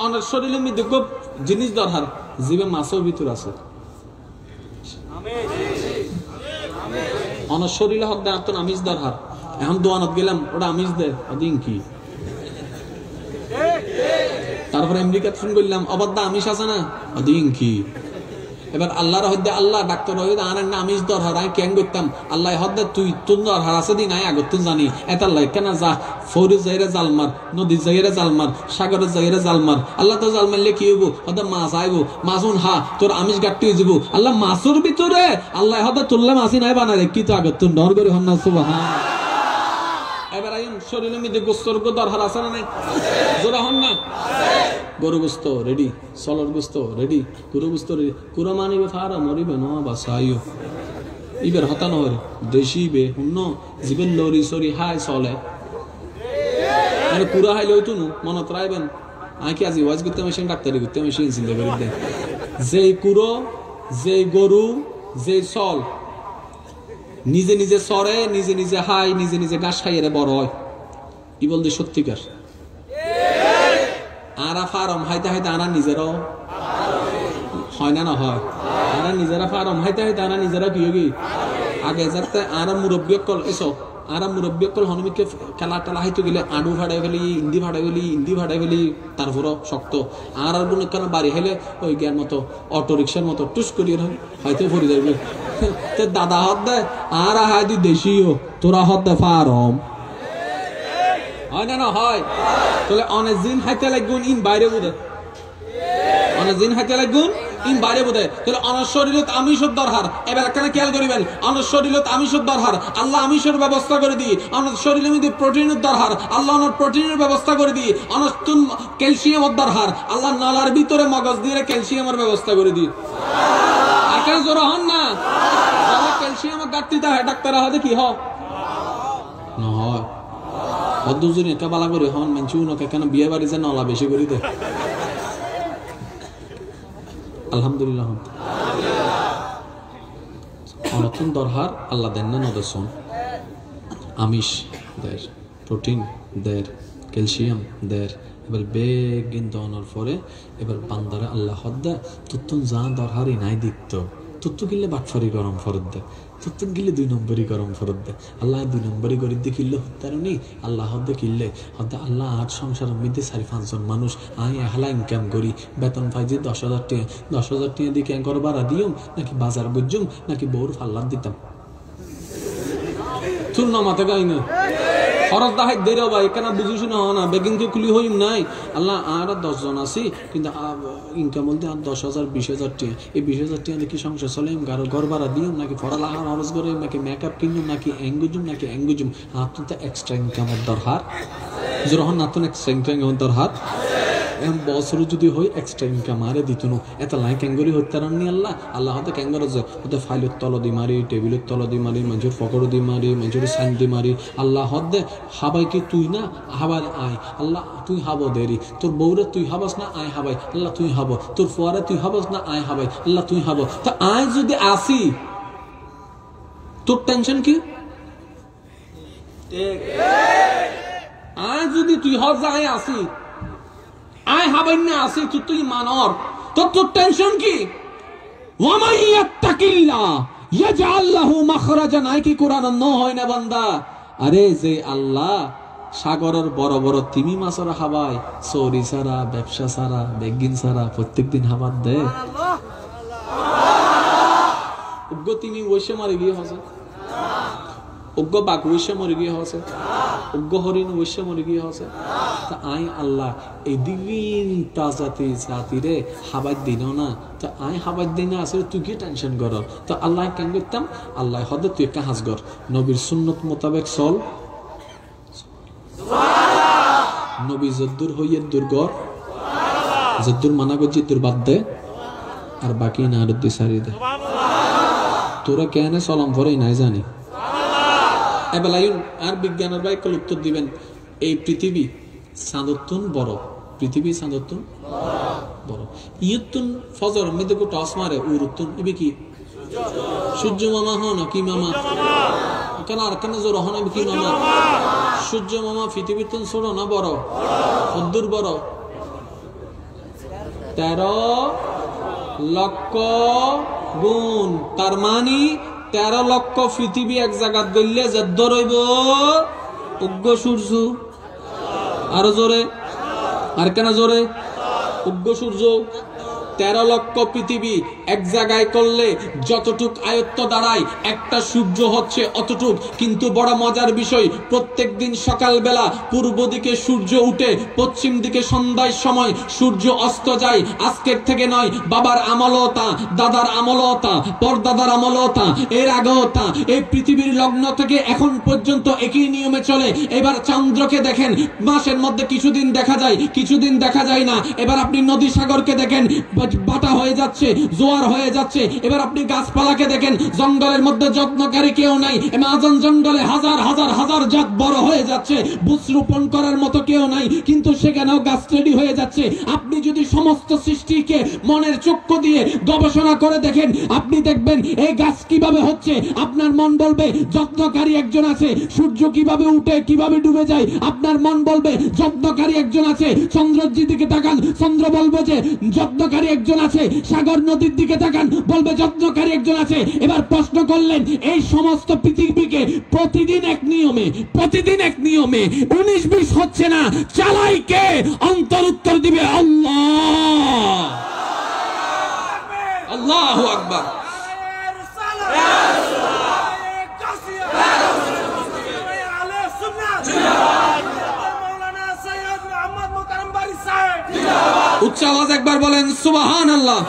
অনেক শরীরের মধ্যে খুব জিনিস দরকার জীবে মাছের ভিতর আছে অনেক শরীরে হক দেয় তো আমিষ দরকার এখন দোয়ানত গেলাম ওটা আমিষ দেয় ওদিন কি তারপরে আমেরিকা ফোন করলাম অবাধ্য আমিষ আছে না ওদিন কি এবার আল্লাহর হদ্দে আল্লাহ ডাক্তার হইতে আর না আমিষ দরকার আমি কেন করতাম আল্লাহ হদ্দে তুই তোর দরকার আছে দিন আয় আগত তুই জানি এতাল্লাই কেন যা ফৌরের জায়গায় জালমার নদীর জায়গায় জালমার সাগরের জায়গায় জালমার আল্লাহ তো জাল মারলে কি হইব হদ্দে মাছ আইব মাছুন হা তোর আমিষ গাট্টি হয়ে যাব আল্লাহ মাছের ভিতরে আল্লাহ হদ্দে তুললে মাছি নাই বানায় কি তো আগত তুই ডর করে হন না সুবহান। এবার আইন শরীরের মধ্যে গোস্তর দরকার আছে না নাই জোরা হন না গরু গোস্ত রেডি সলর গোস্ত রেডি গরু গোস্ত রেডি কুড়া মানিবে ফারা মরিবে না বাসাইও ইবের হতানো হরে দেশি বে হুন্ন জীবের লরি সরি হাই চলে মানে কুড়া হাইলে হইতো নু মনত রাখবেন আমি কি আজি ওয়াজ করতে মেশিন ডাক্তারি করতে মেশিন চিন্তা করে দেয় যেই কুড়ো যেই গরু যেই চল নিজে নিজে সরে নিজে নিজে হাই নিজে নিজে ঘাস খাইয়ে বড় হয় ই বলতে সত্যিকার আরা ফার্ম হাইতে হাইতে আনা নিজেরাও হয় না না হয় আরা নিজেরা ফার্ম হাইতে হাইতে আনা নিজেরা কি কি আগে যাতে আরা মুরব্বী কল এসো আরা মুরব্বী কল হনুমিকে খেলা টেলা হাইতে গেলে আডু ভাড়াই ফেলি ইন্দি ভাড়াই ফেলি তারপরও শক্ত আর বোন কেন বাড়ি হেলে ওই জ্ঞান মতো অটো রিক্সার মতো টুস করিয়ে হয়তো ভরি যাবে দাদা হদ দে আর হাই দি দেশিও তোরা হদ দে ফার্ম হয় না না হয় তাহলে অনেক দিন হাইতে লাগুন ইন বাইরে বুঝে অনেক দিন হাইতে লাগুন ইন বাইরে বোধে তাহলে অনশ্বরিলত আমিষের দরকার। এবার এখানে খেয়াল করিবেন, অনশ্বরিলত আমিষের দরকার, আল্লাহ আমিষের ব্যবস্থা করে দিই। অনশ্বরিলের মধ্যে প্রোটিনের দরকার, আল্লাহ প্রোটিনের ব্যবস্থা করে দিই। অনস্তুন ক্যালসিয়ামের দরকার, আল্লাহ নালার ভিতরে মগজ দিয়ে ক্যালসিয়ামের ব্যবস্থা করে দিই। এখানে জোর হন না, ক্যালসিয়ামের ঘাটতিতে হয় ডাক্তার হাতে কি হয় না হয় দুজন একটা বালা করে হন মানছি উনকে কেন বিয়ে বাড়ি যে নলা বেশি করে দেয়। আলহামদুলিল্লাহ অনতুন দরহার আল্লাহ দেন না নদর্শন আমিষ দের, প্রোটিন দের, ক্যালসিয়াম দের। এবার বেগিন দনার পরে এবার বান্দারে আল্লাহ হদ্দা তুতুন যা দরহারই নাই দিত তুত্তু কিনলে বাটফারি গরম ফরত দেয়, তুত্তুন কিনলে 2 নম্বরই গরম ফরত দেয়। আল্লাহ 2 নম্বরই গরিব দিয়ে কিনলে হত্যারণী আল্লাহ হদ্দে কিনলে হদ্দা আল্লাহ 8 সংসারের মধ্যে 4-5 জন মানুষ আই এহলা ইনকাম করি বেতন পাই যে 10,000 টাকা, 10,000 টাকা দিয়ে ক্যাং করে বাড়া দিও নাকি বাজার গুজুম নাকি বউর ফাল্লার দিতাম চুন নামাতে গাই না খরচ দাহাই দেরি ভাই এখানে বুঝি শুনে হয় না বেগিং তো খুলি হইম নাই। আল্লাহ আর 10 জন আছি কিন্তু ইনকাম বলতে আর 10,000 20,000 টাকা, এই 20,000 টাকা কি সংসার চলে ঘর ভাড়া দিও নাকি পড়ালেখা খরচ করে নাকি মেকআপ কিনুম নাকি অ্যাঙ্গুজুম নাকি অ্যাঙ্গুজুম। আপনার তো এক্সট্রা ইনকামের দরকার যখন আপনার এক্সট্রা ইনকামের দরকার বছর যদি হয় এক্সট্রা ইনকাম আরে দিত না এত লাই ক্যাঙ্গরি হত্যারানি আল্লাহ আল্লাহ হতে ক্যাঙ্গর হতে ফাইলের তল দি মারি টেবিলের তল দি মারি মানুষের ফকর দি মারি মানুষের সাইন দি মারি আল্লাহ হদে হাবাইকে তুই না হাবার আয় আল্লাহ তুই হাবো দেরি তোর বউরে তুই হাবাস না আয় হাবাই আল্লাহ তুই হাবো তোর ফুয়ারে তুই হাবাস না আয় হাবাই আল্লাহ তুই হাবো। তা আয় যদি আসি তোর টেনশন কি? আয় যদি তুই হজ আয় আসি আয় হাবাই না আসি তুই মানর তোর টেনশন কি? ওয়ামাই ইয়াত্তাকিল্লাহ ইয়াজআল লাহু মাখরাজান। আয় কি কোরআন ন হয় না বান্দা? আরে যে আল্লাহ সাগরের বড় বড় তিমি মাছের হাবাই চৌরি ছাড়া ব্যবসা ছাড়া বেগিন ছাড়া প্রত্যেকদিন হাবাত দে উগ্র তিমি ওইসে মারি গিয়ে হসে, উগ্র বাঘ ওইসে মরে গিয়ে হসে, উগ্র হরিণ ওইসে মরে গিয়ে হসে। তা আই আল্লাহ এই দিন প্রজাতি জাতিরে হাবাই দিন না তো আই হাবাই দিন আসলে তুই কি টেনশন কর? তো আল্লাহ কেন করতাম আল্লাহ হদে তুই একটা হাস কর নবীর সুন্নত মোতাবেক চল, নবী যদ্দুর হইয়ে দুর্গর যদ্দুর মানা করছি তোর বাদ দে আর বাকি না রদ্দি সারি দে। তোরা কেন চলম ভরে নাই জানি এবেলায়ুন আর বিজ্ঞানের ভাই কল উত্তর দিবেন এই পৃথিবী চাঁদতুন বড়, পৃথিবী চাঁদতুন বড়। ইয়তুন ফজর মধ্যে কো টস মারে উরুতুন ইবি কি সূর্য মামা হন কি মামা কেন আর কেন জোর হন কি মামা সূর্য মামা পৃথিবীর তুন ছোট না বড় কদ্দুর বড় 13 লক্ষ গুণ। তার মানে 13 লক্ষ পৃথিবী এক জায়গা গইলে যদ্দ রইব উগ্র সূর্য আরো জোরে আর কেন জোরে উগ্র সূর্য 13 লক্ষ পৃথিবী এক জায়গায় করলে যতটুক আয়ত্ত দাঁড়ায় একটা সূর্য হচ্ছে অতটুক। কিন্তু বড় মজার বিষয় প্রত্যেক দিন সকালবেলা পূর্ব দিকে সূর্য উঠে পশ্চিম দিকে সন্ধ্যার সময় সূর্য অস্ত যায়। আজকের থেকে নয়, বাবার আমলতা দাদার আমলতা পরদাদার আমলতা এর আগেওতা এই পৃথিবীর লগ্ন থেকে এখন পর্যন্ত একই নিয়মে চলে। এবার চন্দ্রকে দেখেন মাসের মধ্যে কিছুদিন দেখা যায় কিছুদিন দেখা যায় না। এবার আপনি নদী সাগরকে দেখেন বাটা হয়ে যাচ্ছে জোয়ার হয়ে যাচ্ছে। এবার আপনি গাছপালাকে দেখেন জঙ্গলের মধ্যে যত্নকারী কেউ নাই, আমাজন জঙ্গলে হাজার হাজার হাজার জাত বড় হয়ে যাচ্ছে, বীজ রোপণ করার মতো কেউ নাই কিন্তু সেখানেও গাছ রেডি হয়ে যাচ্ছে। আপনি যদি সমস্ত সৃষ্টিকে মনের চক্ষু দিয়ে গবেষণা করে দেখেন আপনি দেখবেন এই গাছ কিভাবে হচ্ছে। আপনার মন বলবে যত্নকারী একজন আছে। সূর্য কিভাবে উঠে কিভাবে ডুবে যায় আপনার মন বলবে যত্নকারী একজন আছে। চন্দ্রের দিকে তাকান চন্দ্র বলবে যে যত্নকারী একজন আছে। সাগর নদীর দিকে তাকান বলবে যত্নকারী একজন আছে। এবার প্রশ্ন করলেন এই সমস্ত পৃথিবীকে প্রতিদিন এক নিয়মে 19-20 হচ্ছে না, চালাই কে? অন্তর উত্তর দিবে আল্লাহ। আল্লাহু আকবার। উচ্চ আওয়াজ একবার বলেন সুবহানাল্লাহ।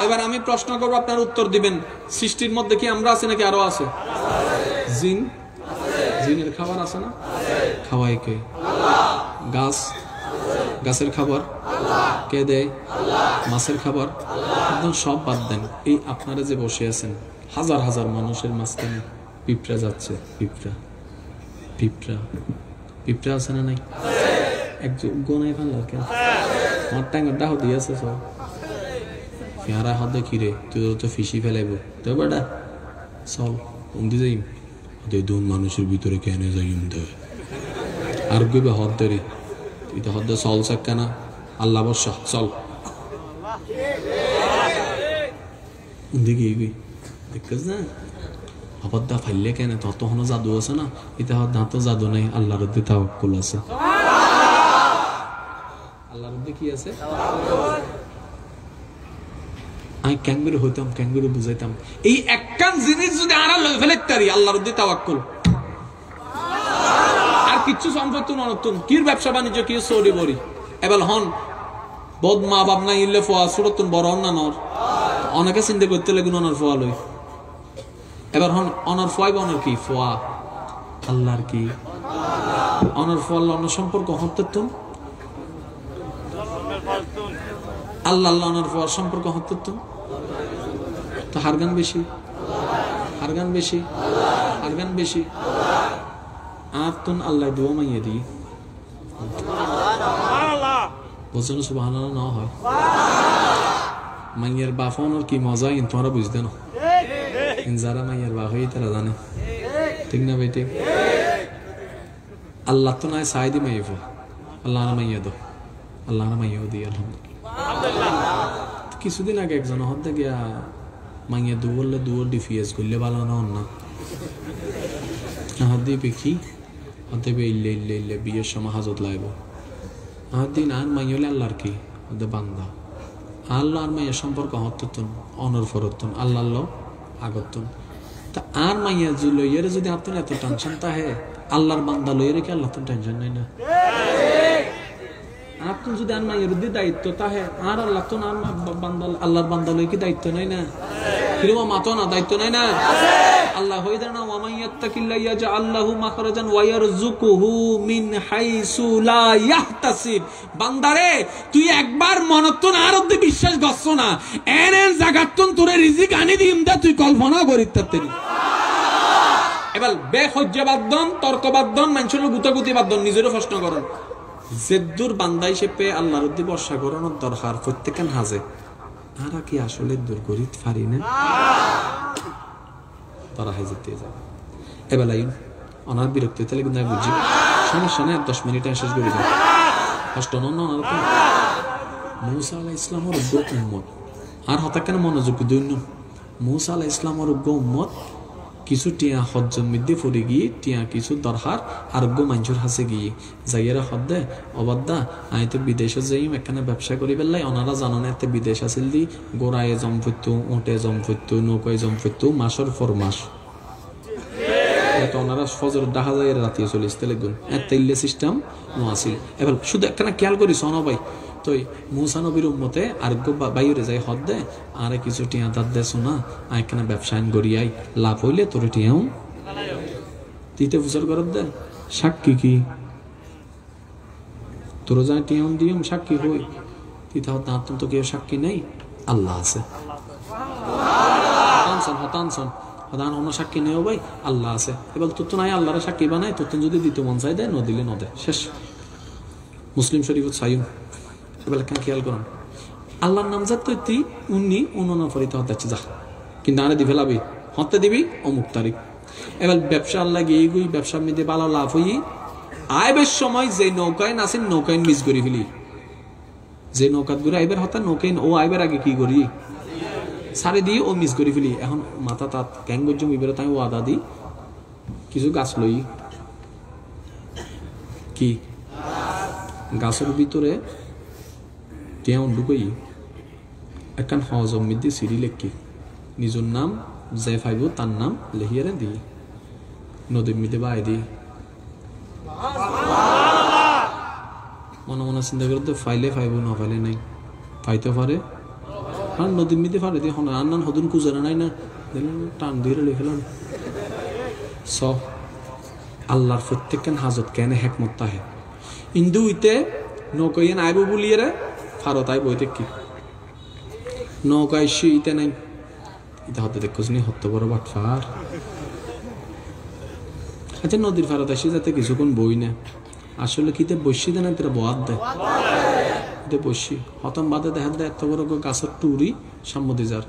এবার আমি প্রশ্ন করবো, আপনার উত্তর দিবেন। সৃষ্টির মধ্যে কি আমরা আছি নাকি আরো আছে? জিন, জিনের খাবার আছে না? খাওয়াই কে? গাছ, গাছের খাবার কে দেয়? মাছের খাবার। একদম সব বাদ দেন, এই আপনারা যে বসে আছেন হাজার হাজার মানুষের মাঝখানে পিঁপড়া যাচ্ছে, পিঁপড়া পিঁপড়া পিঁপড়া আছে না নাই? একজন গোনাই ফেললার কেন? আমার টাঙ্গারটা হতে আছে সব পেয়ারা হাতে কিরে, তুই তো ফিসি ফেলাইব তো বেটা চল উমদি যাইম দুন মানুষের ভিতরে কেন যাইম দে আর গইবে হদ ধরে তুই তো হদ্দে চল চাক্কা না আল্লাহ বর্ষা চল উমদি গিয়ে গই দেখছিস না আবদ্ধা ফাইলে কেন? তোর তখনও জাদু আছে না, এটা দাঁত জাদু নাই, আল্লাহর মধ্যে তাওয়াক্কুল আছে। আল্লাহর মধ্যে কি আছে? আমি ক্যাঙ্গুরু হইতাম, ক্যাঙ্গুরু বুঝাইতাম। এই একখান জিনিস যদি আরা লই ফেলে তারি আল্লাহর মধ্যে তাওয়াক্কুল, আর কিচ্ছু সম্পত্তি নতুন কির ব্যবসা বাণিজ্য কি সরি বরি এবার হন বদ মা বাপ নাই ইল্লে ফোয়া সুরতুন বড় না নর অনেকে চিন্তা করতে লাগুন অনার ফোয়া লই। এবার হন অনার ফোয়াই অনার কি ফোয়া আল্লাহর কি অনার ফোয়া অনার সম্পর্ক হত্যুন আল্লাহ আল্লাহ অনার ফোয়ার সম্পর্ক হত্যুন তো হারগান বেশি, হারগান বেশি, হারগান বেশি। আর তুন আল্লাহ দোয়া মাইয়ে দিই বলছেন সুবহানাল্লাহ না হয় মাইয়ের বাফানোর কি মজা কিন্তু তোমরা বুঝতে না, যারা মাইয়ের বাপ হয়ে তারা জানে ঠিক না ভাই? ঠিক। আল্লাহ তো নয় সাই দি মাইয়ে আল্লাহ না মাইয়া দো, আল্লাহ না মাইয়াও দিই আলহামদুলিল্লাহ। কিছুদিন আগে একজন হতে গিয়া মাইয়া দু বললে দুয়ার ডিফিএস করলে ভালো না অন্য হাত দিয়ে পেখি হতে ইল্লে ইল্লে ইল্লে বিয়ের সময় হাজত লাগব হাত দিন আর মাইলে আল্লাহর কি হতে বান্দা আল্লাহ আর মাইয়ের সম্পর্ক হত্যুন অনর ফরতুন আল্লাহ আল্লাহ আগতুন তা আর মাইয়া লইয়ের যদি আপনার এত টেনশন তাহে আল্লাহর বান্দা লইয়ের কি আল্লাহ তো টেনশন নাই না? আপনি যদি আর মাইয়ের উদ্দি দায়িত্ব তাহে আর আল্লাহ তো আর বান্দা আল্লাহর বান্দা লই কি দায়িত্ব নাই না? কিরম মাতো না দায়িত্ব নাই না? আল্লাহ হই দেনা ওয়া মান ইয়াত্তাকিল্লাহ ইয়াজআল লাহু মাখরাজান ওয়া ইয়ারযুকুহু মিন হাইসু লা ইয়াহতাসিব। বান্দারে তুই একবার মনতন আর অদ্দি বিশ্বাস গছ না এনেন জাগাতন তোরে রিজিক আনি দিম দা তুই কল্পনা করিত তাতেনি। এবার বেহজ্জাবাদন তর্কবাদন মানুষের গুতাগুতি বাদন নিজেরও প্রশ্ন করেন জেদ্দুর বান্দা হিসেবে আল্লাহর উদ্দি বর্ষা করানোর দরকার প্রত্যেকখান হাজে আরা কি আসলে দূর করিত পারি না তারা হাজতে যাবে এবার অনার বিরক্তি তাহলে কিন্তু আমি বুঝি সমস্যা নেই 10 মিনিটে শেষ করে যাই কষ্ট নন মুসা আলাইহিস ইসলামের উগ্র উম্মত আর হঠাৎ কেন মনোযোগ দৈন্য মুসা আলাইহিস ইসলামের উগ্র উম্মত কিছু টিয়া হজ্জন মধ্যে পড়ে গিয়ে টিয়া কিছু দরকার আরোগ্য মানুষের হাসে গিয়ে যাইয়েরা হদ্দে অবাদ্দা আমি তো বিদেশে যাইম এখানে ব্যবসা করি বেলাই ওনারা জানো না এতে বিদেশ আসিল দি গোড়ায় জমফত্তু উঁটে জমফত্তু নৌকায় জমফত্তু মাসের পর মাস ওনারা ফজর দেখা যায় রাতে চল্লিশ তেলে গুণ এত ইল্লে সিস্টেম নো আসিল। এবার শুধু একখানা খেয়াল করি সনো ভাই তো মুসা নবীর উম্মতে আরোগ্য বাইরে যাই হদ দে আর কিছু টিয়া দাঁত দে শোনা এখানে ব্যবসা গড়িয়াই লাভ হইলে তোর টিয়াও দিতে ফুসর করত দে সাক্ষী কি তোর যা টিয়াম দিয়ম সাক্ষী হই তিতা দাঁত তো কেউ সাক্ষী নেই আল্লাহ আছে হতানসন হতান অন্য সাক্ষী নেও ভাই আল্লাহ আছে। এবার তোর তো নাই আল্লাহর সাক্ষী বানায় তোর যদি দিতে মন চাই দেয় ন দিলে ন দেয় শেষ। মুসলিম শরীফ সাইম এবার খেয়াল করুন আল্লাহর নাম যাত তুই উনি অন্য ফরিতে হচ্ছে যা কিন্তু আরে দিবে লাভি হতে দিবি অমুক তারিখ। এবার ব্যবসা আল্লাহ গিয়ে গুই ব্যবসার মধ্যে ভালো লাভ হই আইবের সময় যে নৌকায় নাসেন নৌকায় মিস করি ফেলি যে নৌকাত ঘুরে আইবার হতা নৌকায় ও আইবার আগে কি করি সারে দিয়ে ও মিস করি ফেলি এখন মাথা তাত ক্যাং গজ্জম ইবের তাই ও আদা দি কিছু গাছ লই কি গাছের ভিতরে টিয়াউন ঢুকই একখান হজম মধ্যে সিঁড়ি লেখি নিজের নাম যে ফাইব তার নাম লেখিয়ারে দিই নদীর মধ্যে বাই দিই মনে মনে চিন্তা করতে ফাইলে ফাইব না ফাইলে নাই পাইতে পারে আর নদীর মিতে ফাড়ে দিয়ে হন আন্নান হদুন কুজারা নাই না টান দিয়ে লেখলাম স আল্লাহর প্রত্যেকখান হাজত কেন হেকমত তাহে ইন্দু ইতে নৌকাইয়েন আইব বলিয়ে রে ফারত আইব ওইতে কি নৌকা এসে ইতে নাই ইতে হতে দেখোস নি হত্য বড় বাটফার আচ্ছা নদীর ফারত আসি যাতে কিছুক্ষণ বই না আসলে কিতে বসি দেয় না তোরা বাদ দেয় ইতে বসি হতম বাদে দেখা দেয় এত বড় গাছের টুরি সাম্মতি যার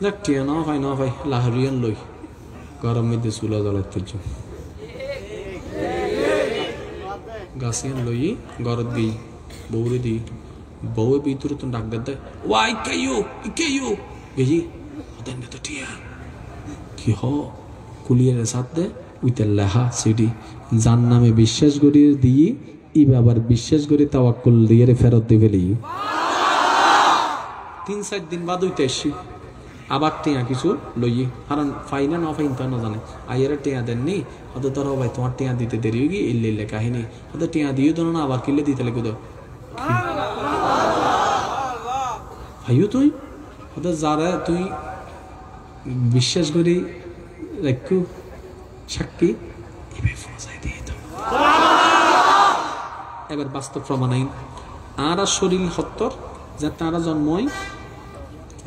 যাক টিয়া না ভাই লাহরিয়ান লই গরম মধ্যে চুলা জ্বলাই তুলছ গাছিয়ান লই গরত দিই বউরে দিই বউয়ে ভিতরে তো ডাক দেয় ওয়া ইকাইও গেজি হতেন তো টিয়া কি হ কুলিয়ার সাথ দে উইতে লেহা সিডি যার নামে বিশ্বাস করিয়ে দিয়ে ইবে আবার বিশ্বাস করে তাওয়াক্কুল দিয়ে ফেরত দিয়ে ফেলি 3-4 দিন বাদ হইতে আসছি আবার টিয়া কিছু লইয়ে কারণ ফাইনা না ফাইন তো না জানে আইয়ের টিয়া দেননি হয়তো তোর ভাই তোমার টিয়া দিতে দেরি হয়ে গিয়ে ইল্লে কাহিনী হয়তো টিয়া দিয়ে তো না আবার কিনলে দিতে লেগে দাও ভাইও তুই হয়তো যারা তুই বিশ্বাস করি রাখু সাক্ষী এবার বাস্তব প্রমাণ আইন আর শরীর হত্তর যে তারা জন্মই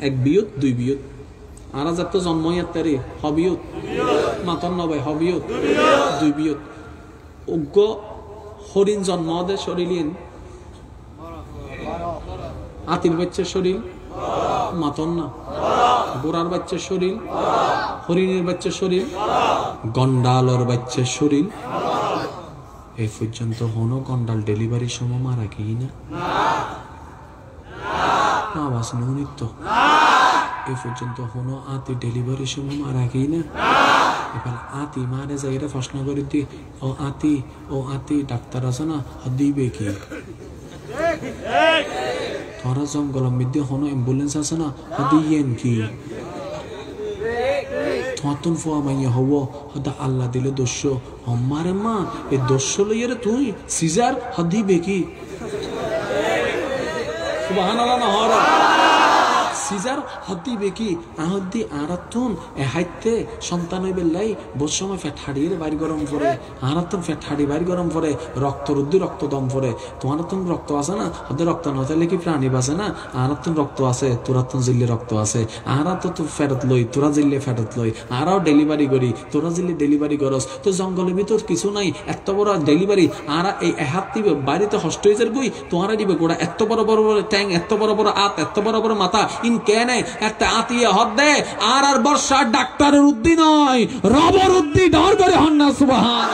1 বিয়ত 2 বিয়ত আর যাতে জন্মই তারে হবিয়ত মাতন নবাই হবিয়ত 2 বিয়ত উগ্র হরিণ জন্ম দে শরীরিন আতির বাচ্চার শরীর মাতন না বুড়ার বাচ্চার শরীর হরিণের বাচ্চার শরীর গন্ডালর বাচ্চার শরীর এই পর্যন্ত হনো গন্ডাল ডেলিভারির সময় মারা কি না আওয়াজ নিত্য এই পর্যন্ত হনো আতি ডেলিভারির সময় মারা কি না এবার আতি মারে যাই এটা প্রশ্ন করে দি ও আতি ডাক্তার আছে না দিবে কি তোরা জঙ্গলের মধ্যে হনো অ্যাম্বুলেন্স আছে না দিয়েন কি তোমার ফোয়া মাইয়া হব হদা আল্লাহ দিলে দস্য হমারে মা এই দস্য লইয়ারে তুই সিজার দিবে কি সুবহানাল্লাহ না হরা সিজার দিবে কি আহদি আরাতুন এ হাইতে সন্তান হইবে লাই বহুত সময় ফ্যাট হাড়িয়ে বাইর গরম পড়ে আরাতুন ফ্যাট হাড়ি বাইর গরম পড়ে রক্ত রুদ্ধি রক্ত দম পড়ে তোমার তুন রক্ত আছে না হদে রক্ত নথাইলে কি প্রাণী বাঁচে না আরাতুন রক্ত আছে তোরা তুন জিল্লে রক্ত আছে আরা তো ফেরত লই তোরা জিল্লে ফেরত লই আরাও ডেলিভারি করি তোরা জিল্লে ডেলিভারি করস তো জঙ্গলের ভিতর কিছু নাই এত বড় ডেলিভারি আরা এই হাত দিবে বাড়িতে হস্ট হয়ে যার বই তোমারা দিবে গোড়া এত বড় বড় ট্যাং এত বড় বড় আত এত বড় বড় মাথা ইন কেনে একটা আতিয়ে হদ দে আর বর্ষা ডাক্তারের উদ্দি নয় রবর উদ্দি ডর করে হন না সুবহান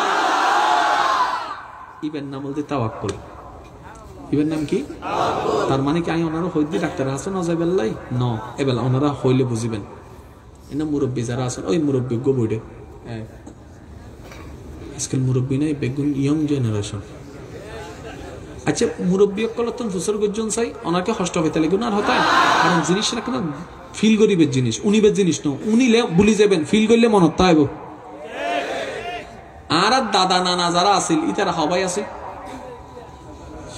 ইবেন নাম বলতে তাওয়াক্কুল ইবেন নাম কি তার মানে কি আমি ওনারা হইদি ডাক্তার আছে না যাইবেলাই ন এবেলা ওনারা হইলে বুঝিবেন এনা মুরব্বী যারা আছেন ওই মুরব্বী গো বইডে আজকাল মুরব্বী নাই বেগুন ইয়ং জেনারেশন আচ্ছা মুরব্বী কলতন ফুসর গজন চাই ওনাকে কষ্ট হইতে লাগবে না আর হতায় কারণ জিনিসটা কেন ফিল করিবের জিনিস উনিবের জিনিস ন উনিলে ভুলি যাবেন ফিল করলে মনত তাইব আর দাদা নানা যারা আছিল ইতারা সবাই আছে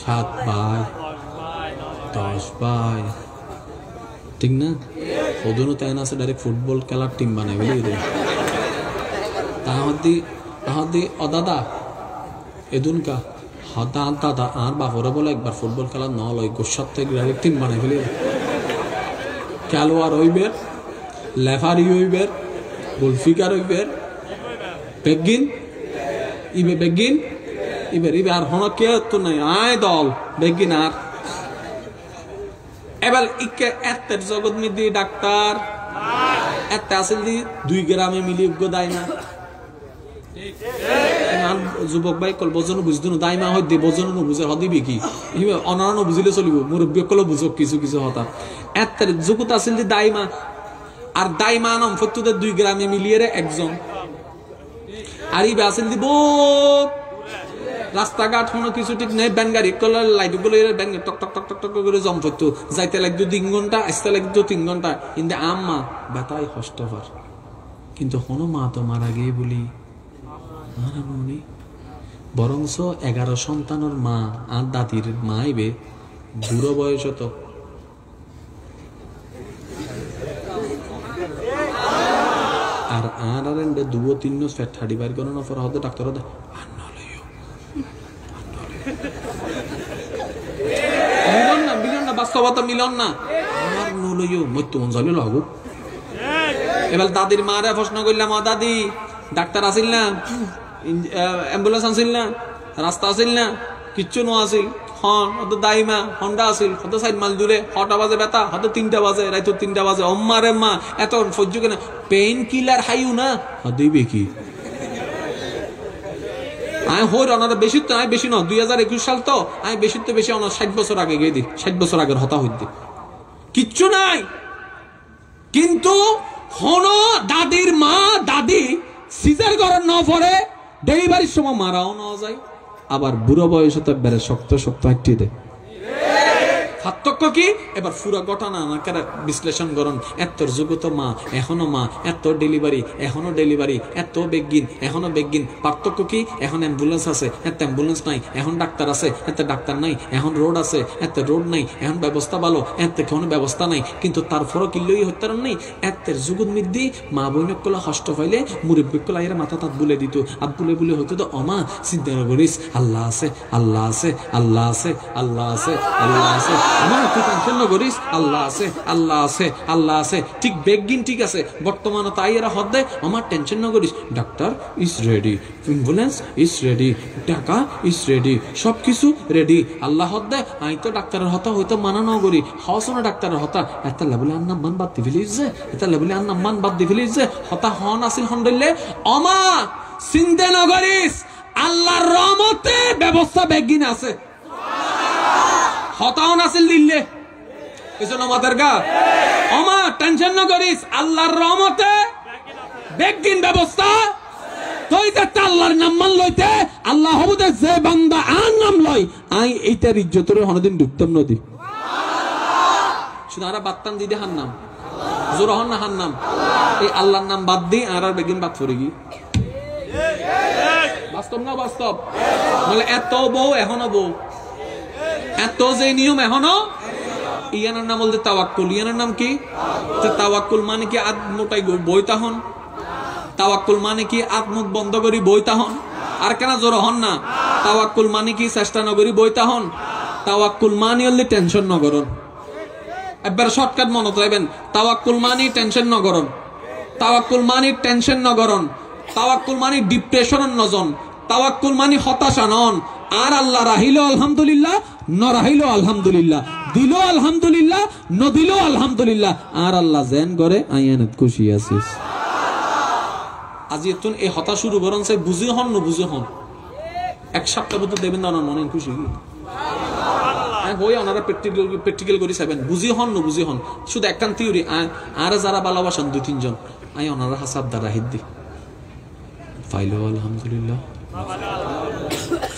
7 ভাই 10 ভাই ঠিক না ওদনও তাই না আছে ডাইরেক্ট ফুটবল খেলার টিম বানাই বলি তাহদি অদাদা এদুনকা হদা দাদা আর বাপরে বলে একবার ফুটবল খেলা ন লয় গোসার থেকে ডাইরেক্ট টিম বানাই ফেলি খেলোয়াড় হইবের লেফারি হইবের গোলফিকার হইবের বেগিন ইবের আর হন কে তো নাই আয় দল বেগিন আর এবার ইকে এতের জগৎ মিদি ডাক্তার এতে আসল দি 2 গ্রামে মিলি দায় না যুবক ভাই কল বজন বুঝতো না দাইমা হয় বজন বুঝে হদিবি কি অনারণ বুঝিলে চলিব মুরব্বী কল বুঝক কিছু কিছু হতা এতের জগৎ আসল দি দাইমা আর দাইমা নাম ফতুদের 2 গ্রামে মিলিয়ে একজন আর ই আসল দি বহুত রাস্তাঘাট হনো কিছু ঠিক নেই ব্যান গাড়ি কলার লাইট গুলো ব্যান টক টক টক টক টক করে জম ফতো যাইতে লাগতো 3 ঘন্টা আসতে লাগতো 3 ঘন্টা কিন্তু আম্মা বেতাই হস্তফার কিন্তু হনো মা তো মারা গিয়ে বলি মারামনি বরংস 11 সন্তানের মা আর দাদির মা আইবে বুড়ো বয়স তো আর এন্ডে 2-3 ফেট হাড়ি বাইর করার পর হতে ডাক্তার হতে মিলন না বাস্তবতা মিলন না আর নলইও মৃত্যু অঞ্চলে লাগু। এবার দাদির মারে প্রশ্ন করলাম, দাদি ডাক্তার আসিল না, অ্যাম্বুলেন্স আসিল না, রাস্তা আসিল না, কিচ্ছু নো আসিল, হন হয়তো দাইমা হন্ডা আসিল, হয়তো 4 মাইল দূরে, 6টা বাজে ব্যথা, হয়তো 3টা বাজে, রাইতো 3টা বাজে, অম্মারে মা এত সহ্য কেন, পেইন কিলার হাইউ না দিবে কি? আমি হইর ওনারা বেশি তো, আমি বেশি ন 2021 সাল তো, আমি বেশি তো বেশি ওনার 60 বছর আগে গিয়ে দিই, 60 বছর আগের হতা হইতে কিচ্ছু নাই। কিন্তু হন দাদির মা দাদি সিজার করার না পরে ডেলিভারির সময় মারাও না যায়, আবার বুড়ো বয়সে তো বেড়ে শক্ত শক্ত হাঁটি দেয়। পার্থক্য কি? এবার পুরো ঘটনা আমাকে বিশ্লেষণ করুন। এত যুগত মা এখনো মা, এত ডেলিভারি এখনো ডেলিভারি, এত বেগিন এখনো বেগিন। পার্থক্য কি? এখন অ্যাম্বুলেন্স আছে, এত অ্যাম্বুলেন্স নাই, এখন ডাক্তার আছে, এত ডাক্তার নাই, এখন রোড আছে, এত রোড নাই, এখন ব্যবস্থা ভালো, এত কোনো ব্যবস্থা নাই। কিন্তু তারপরও কিল্লই হত্যার নেই। এতের যুগত মধ্যে মা বইনকলা কষ্ট পাইলে মুরব্বিকলা এরা মাথা তাত বুলে দিত, আর বুলে বুলে হইতো তো অমা চিন্তা করিস আল্লাহ আছে, আল্লাহ আছে, আল্লাহ আছে, আল্লাহ আছে, আল্লাহ আছে, আমার তুই টেনশন না করিস, আল্লাহ আছে, আল্লাহ আছে, আল্লাহ আছে। ঠিক বেগিন ঠিক আছে, বর্তমানে তাই এরা হদ দেয়, আমার টেনশন না করিস, doctor is ready, ambulance is ready, টাকা ইজ রেডি, সবকিছু রেডি। আল্লাহ হদ দেয়, আমি তো ডাক্তারের হতা হয়তো মানা ন করি, হাওস না ডাক্তারের হতা এত লেবলে আর নাম মান বাদ দি ফেলিস যে, এত লেবলে আর নাম মান বাদ দি ফেলিস যে, হতা হন আসিল হন দিলে অমা চিন্তা না করিস, আল্লাহর রহমতে ব্যবস্থা বেগিন আছে, হতাও নাসিল দিল্লে এজন্য আমাদের গা অমা টেনশন না করিস, আল্লাহর রহমতে বেগিন ব্যবস্থা তইতে আল্লাহর নাম মান লইতে আল্লাহ হবুদে যে বান্দা আর নাম লই আই এইটার ইজ্জতরে হনদিন ডুবতাম নদী। শুধু আরা বাত্তান দিদি হার নাম জোর হন না হার নাম, এই আল্লাহর নাম বাদ দি আর বেগিন বাদ করে গি। বাস্তব না বাস্তব? বলে এত বউ এখনো বউ, এত যে নিয়ম এখনো। ইয়ানার নাম বলতে তাওয়াক্কুল, ইয়ানার নাম কি? তাওয়াক্কুল মানে কি আত মোটাই বইতা হন, তাওয়াক্কুল মানে কি আত মুখ বন্ধ করি বইতা হন। আর কেন জোর হন না? তাওয়াক্কুল মানে কি চেষ্টা নগরী বইতা হন, তাওয়াক্কুল মানে হলে টেনশন নগরণ। একবার শর্টকাট মনে রাখবেন, তাওয়াক্কুল মানে টেনশন নগরণ, তাওয়াক্কুল মানে টেনশন নগরণ, তাওয়াক্কুল মানে ডিপ্রেশন নজন, তাওয়াক্কুল মানে হতাশা নন। আর আল্লাহ রাহিলো আলহামদুলিল্লাহ, ন রাহিলো আলহামদুলিল্লাহ, দিল আলহামদুলিল্লাহ, ন দিল আলহামদুলিল্লাহ। আর আল্লাহ জেন করে আইয়ানত খুশি আছিস। আজি এতুন এই হতা শুরু করন সে বুঝি হন ন বুঝি হন, এক সপ্তাহ পর্যন্ত দেবেন না মনে খুশি বই ওনারা প্র্যাকটিক্যাল করে চাইবেন, বুঝি হন ন বুঝি হন। শুধু একখান থিওরি আর যারা ভালোবাসেন 2-3 জন আই ওনারা হাসাব দ্বারা হিদ্দি ফাইলো আলহামদুলিল্লাহ,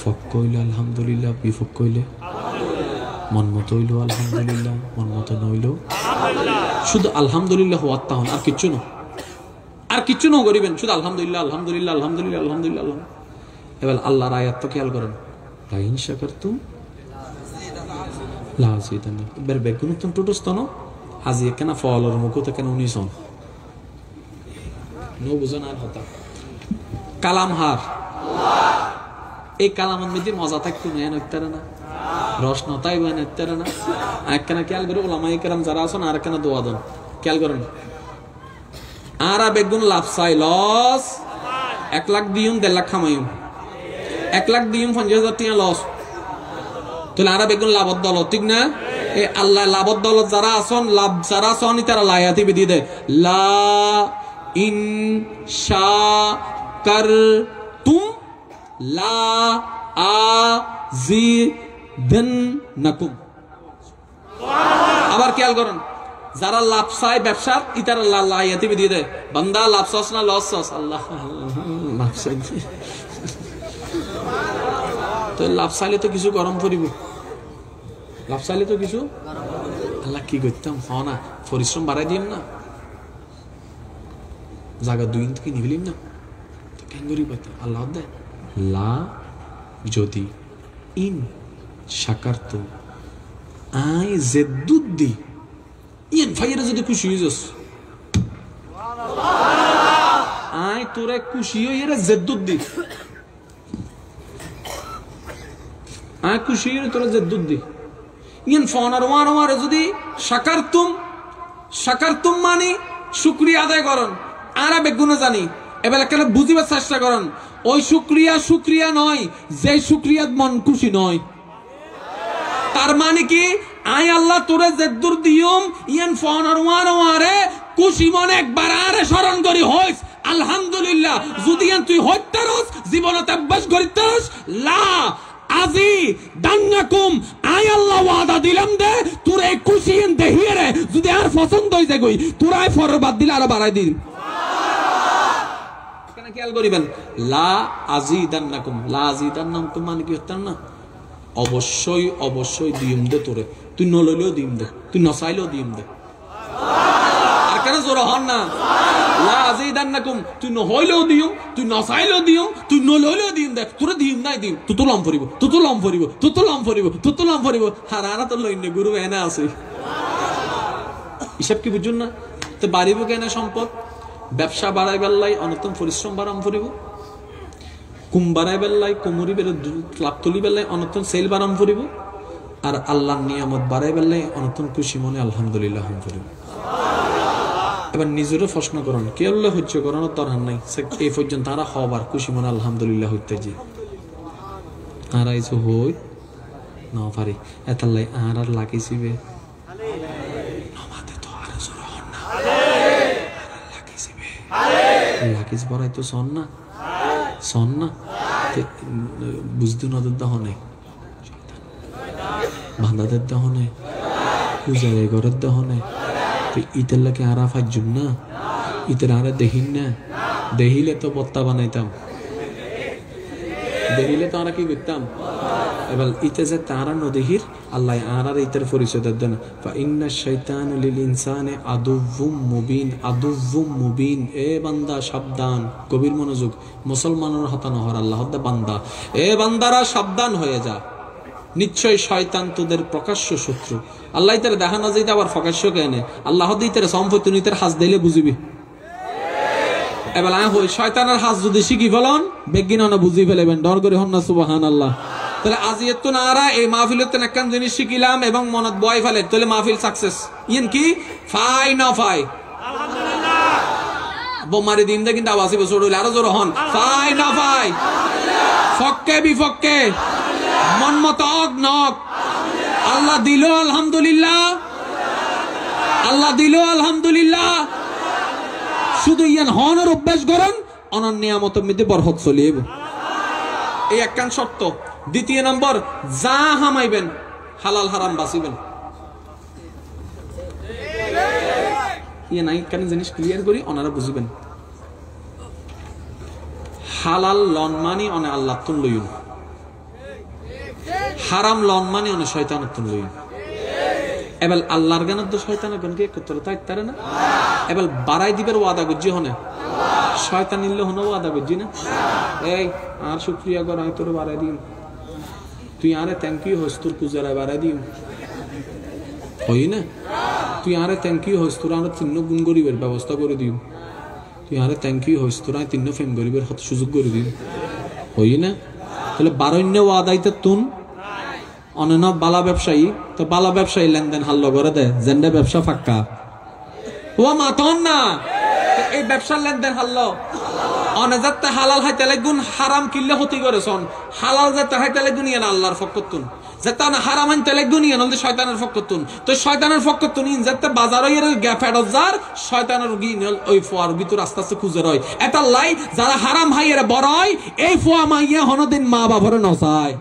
ফক কইলে আলহামদুলিল্লাহ, বিফক কইলে মন মতো হইল আলহামদুলিল্লাহ, মন মতো নইলেও শুধু আলহামদুলিল্লাহ হওয়ার তাহন, আর কিচ্ছু না, আর কিচ্ছু না করিবেন, শুধু আলহামদুলিল্লাহ আলহামদুলিল্লাহ আলহামদুলিল্লাহ আলহামদুলিল্লাহ আলহামদুলিল্লাহ। এবার আল্লাহর আয়াত তো খেয়াল করেন, লাইন শাকারতুম লাযিদান্না। এবার বেগুন তো টুটুস্তন আজি কেন ফলর মুখত কেন 19 নো বুঝন আর হতা কালাম হার এই কালামের মধ্যে মজা থাকতো না, নইতারে না রস নতাই বা নইতারে না। একখানা খেয়াল করে ওলামায়ে কেরাম যারা আছেন আর একখানা দোয়া দেন, খেয়াল করেন। আর বেগুন লাভ চাই লস 1 লাখ দিউন 1.5 লাখ খামাইম, 1 লাখ দিউন 50,000 টাকা লস, তাহলে আর বেগুন লাভত দল ঠিক না? এই আল্লাহ লাভত দল যারা আসন, লাভ যারা আসন তারা লায়াতি বিধি দেয়, লা ইন শাকারতুম লা আজিদান্নাকুম। আবার খেয়াল করেন, যারা লাভ চাই ব্যবসা ইতারা লায়াতি বিধি দেয়, বান্দা লাভ চাস না লস চাস, আল্লাহ লাভ চাই তো লাভ চাইলে তো কিছু গরম করিব, লাভ চাইলে তো কিছু আল্লাহ কি করতাম হ না, পরিশ্রম বাড়াই দিম না, জায়গা 2 ইঞ্চি নিবিলিম না, তো কেন করিব আল্লাহ দে লা যদি ইন শাকারতুম আই জেদ্দুদ্দি ইন ফাইরা যদি খুশি হয়ে যাস আয় তোরে খুশি হইয়ে জেদ্দুদ দি, আয় খুশি হইয়ে তোরে জেদ্দুদ দি। ইন ফোনার ওয়ার যদি সাকারতুম মানি শুকরিয়া আদায় করন, আর বেগুনে জানি এবার কেন বুঝিবার চেষ্টা করেন। ওই শুক্রিয়া নয় যে শুক্রিয়াত মন খুশি নয়। তার মানে কি আই আল্লাহ তোরে জেদ্দুর দিয়ম ইয়ান ফোনার ওয়ারে খুশি মনে একবার আরে স্মরণ করি হইস আলহামদুলিল্লাহ। যদি তুই হইতারস জীবনত অভ্যাস করিতারস লা আজি দান্নাকুম আই আল্লাহ ওয়াদা দিলাম দে তোরে খুশি এন দেহিয়ে রে যদি আর পছন্দ হই যায় কই তোরাই ফরবাদ দিলে আর বাড়াই দিন। এখানে খেয়াল করিবেন লা আজিদান্নাকুম, লা আজিদান্নাকুম মানে কি হতাম না অবশ্যই দিম দে তোরে, তুই নলইলেও দিম দে, তুই নসাইলেও দিম দে। আর কেন জোর হন না লা আজিদান্নাকুম, তুই নহইলেও দিম, তুই নসাইলেও দিম, তুই নলইলেও দিম দে, তোরে দিম নাই দিম তুতুলাম ফরিব হারানা তো লইনে গুরু এনে আছে হিসাব কি বুঝুন না। তো বাড়িব কেন সম্পদ, ব্যবসা বাড়াই বেল্লাই অনতম পরিশ্রম বাড়াম ফরিব, কুম বাড়াই বেল্লাই কোমরি বেড়ে লাভ তুলি বেল্লাই অনতন সেল বাড়াম ফরিব, আর আল্লাহর নিয়ামত বাড়াই বেল্লাই অনতন খুশি মনে আলহামদুলিল্লাহ ফরিব। এবার নিজেরও প্রশ্ন করুন কে আল্লাহ হচ্ছে করানোর দরকার নাই, এই পর্যন্ত তারা হবার খুশি মনে আলহামদুলিল্লাহ হইতে যে তারা এই হই না পারি এতাল্লাই আর লাগিয়েছিবে লাগিস বড়াই তো সন না বুঝতে নদের দহনে বান্ধাদের দহনে পূজারে ঘরের দহনে ইতের লাগে আরা ফাইজুম না, ইতের আরে দেখিন না, দেখিলে তো বত্তা বানাইতাম, দেখিলে তো আমরা কি করতাম। এবার ইতে যে তারা নদেহির আল্লাহ আর ইতের পরিচয় দেন ইন্না শাইতানু লিল ইনসানি আদুউম মুবিন। এ বান্দা সাবধান, গভীর মনোযোগ, মুসলমানের হতানো হর আল্লাহ বান্দা, এ বান্দারা সাবধান হয়ে যা, নিশ্চয় শয়তান তোদের প্রকাশ্য শত্রু। আল্লাহ ইতারে দেখানো যাইতে আবার প্রকাশ্য কেনে আল্লাহ ইতারে সম্পত্তি নিতে হাজ দিলে বুঝিবি। এবার শয়তানের হাজ যদি শিখি ফেলন বেগিন বুঝি ফেলেবেন, ডর করে হন না সুবহানাল্লাহ। তাহলে আজিয়ত না আরা এই মাহফিলতে একখান জিনিস শিখিলাম এবং মনত বয় ফেলে তাহলে মাহফিল সাকসেস। ইন কি ফাই না ফাই বোমারি দিন দে কিন্তু আওয়াজ বছর হইলে আরো জোর হন ফাই না ফাই ফক্কে বিফক্কে মন মত অগ নক আল্লাহ দিল আলহামদুলিল্লাহ, আল্লাহ দিল আলহামদুলিল্লাহ। শুধু ইয়ান হনের অভ্যাস করেন অনন্য নিয়ামতের মধ্যে বরকত চলিব, এই একখান শর্ত। দ্বিতীয় নম্বর যা হামাইবেন হালাল হারাম বাঁচিবেন। ইয়ে নাই কেন জিনিস ক্লিয়ার করি ওনারা বুঝবেন। হালাল লন মানি অনে আল্লাহ তুন লইন, হারাম লন মানি অনে শয়তান তুন লইন। এবার আল্লাহর গানের তো শয়তানের গানকে একত্র তাই তারে না। এবার বাড়াই দিবের ওয়াদা করছি হনে শয়তান নিলে হনো ওয়াদা করছি না। এই আর শুক্রিয়া কর আমি তোর বাড়াই দিম, তুই আরে থ্যাংক ইউ হোস তোর পূজারা বাড়াই দিম হই না। তুই আরে থ্যাংক ইউ হোস তোর আমরা 3 গুণ গরিবের ব্যবস্থা করে দিম, তুই আরে থ্যাংক ইউ হোস তোর 3 ফেম গরিবের হাতে সুযোগ করে দিম হই না। তাহলে 12 ওয়াদাইতে তুন অনন্য বালা ব্যবসায়ী তো বালা ব্যবসায়ী লেনদেন হাল্লো করে দেয় জেন্ডা ব্যবসা ফাক্কা ও মাতন না। এই ব্যবসার লেনদেন হাল্লো অনেজাতে হালাল হাইতে লাগুন হারাম কিল্লে ক্ষতি করেছন, হালাল যাতে হাইতে লাগুন ইয়ান আল্লাহর ফকতুন, যাতে না হারাম হাইতে লাগুন ইয়ান হল শয়তানের ফকতুন। তো শয়তানের ফকতুন ইন যাতে বাজার এর গ্যাফেড যার শয়তানের গিনল ওই ফোয়ার ভিতর আস্তে আস্তে খুঁজে রয়। এটা লাই যারা হারাম হাইয়ের বড় হয় এই ফোয়া মাইয়া হনদিন মা বাবারে নসায়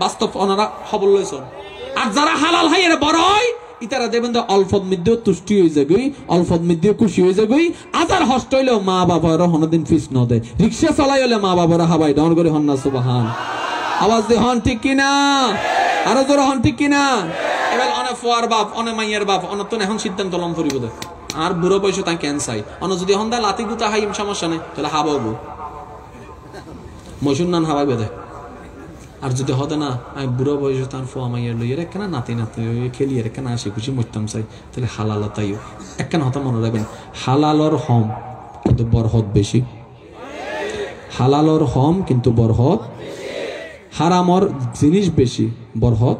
বাস্তব ওনারা খবর লইছেন। আর যারা হালাল হাইয়ের বড় হয় ইতারা দেবেন অল্পত মধ্যেও তুষ্টি হয়ে যাগই, অল্পত মধ্যেও খুশি হয়ে যাগই। আজার হষ্ট হইলেও মা বাবারা হনদিন ফিস ন দেয়, রিক্সা চালাই হলে মা বাবারা হাবাই ডাউন করে হন না সুবহান। আওয়াজ দিয়ে হন ঠিক কিনা, আরো জোরে হন ঠিক কিনা। এবার অনেক ফোয়ার বাপ অনেক মাইয়ের বাপ অনেক তো এখন সিদ্ধান্ত লম করিব দে আর বুড়ো বয়স তাই ক্যান্সাই অনেক যদি হন দা লাতি গুতা হাই সমস্যা নেই তাহলে হাবাবো মসুন নান হাবাই বেঁধে। আর যদি হতে না আমি বুড়ো বয়সে তার ফোয়া মাইয়ার লইয়ের একখানা নাতি নাতি খেলি এর একখানা আসি খুশি মরতাম চাই তাহলে হালাল তাইও একখানা হতা মনে রাখবেন হালালর হম কিন্তু কিন্তু বরহত বেশি, হালালর হম কিন্তু বরহত, হারামর জিনিস বেশি বরহত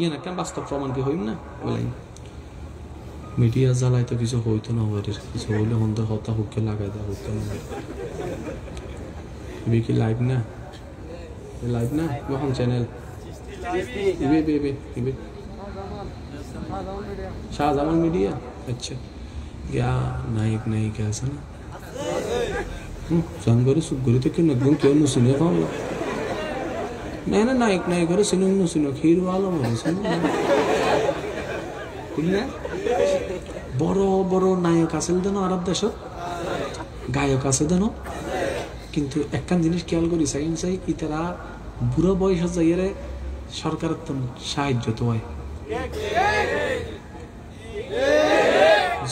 ইয়ে না। কেন বাস্তব প্রমাণ কি হইম না? বলেন মিডিয়া জ্বালাই তো কিছু হইতো না, কিছু হইলে হন্দ হতা হুককে লাগাই দেওয়া হতো না। কি লাইভ না, লাইভ না কখন চ্যানেল শাহজামান মিডিয়া। আচ্ছা ইয়া নায়ক নায়িকা আছে না, জানগরে সুগরে তো কেউ একদম কেউ নুসিনে পাবো না, না নায়ক নায়িকারে সিনুক নুসিনুক হিরো আলম ঠিক না? বড় বড় নায়ক আছে দেন আরব দেশত, গায়ক আছে দেন, কিন্তু একখান জিনিস খেয়াল করি সাইন চাই ইতারা বুড়ো বয়স যাইয়ারে সরকারের তো সাহায্য তো হয়।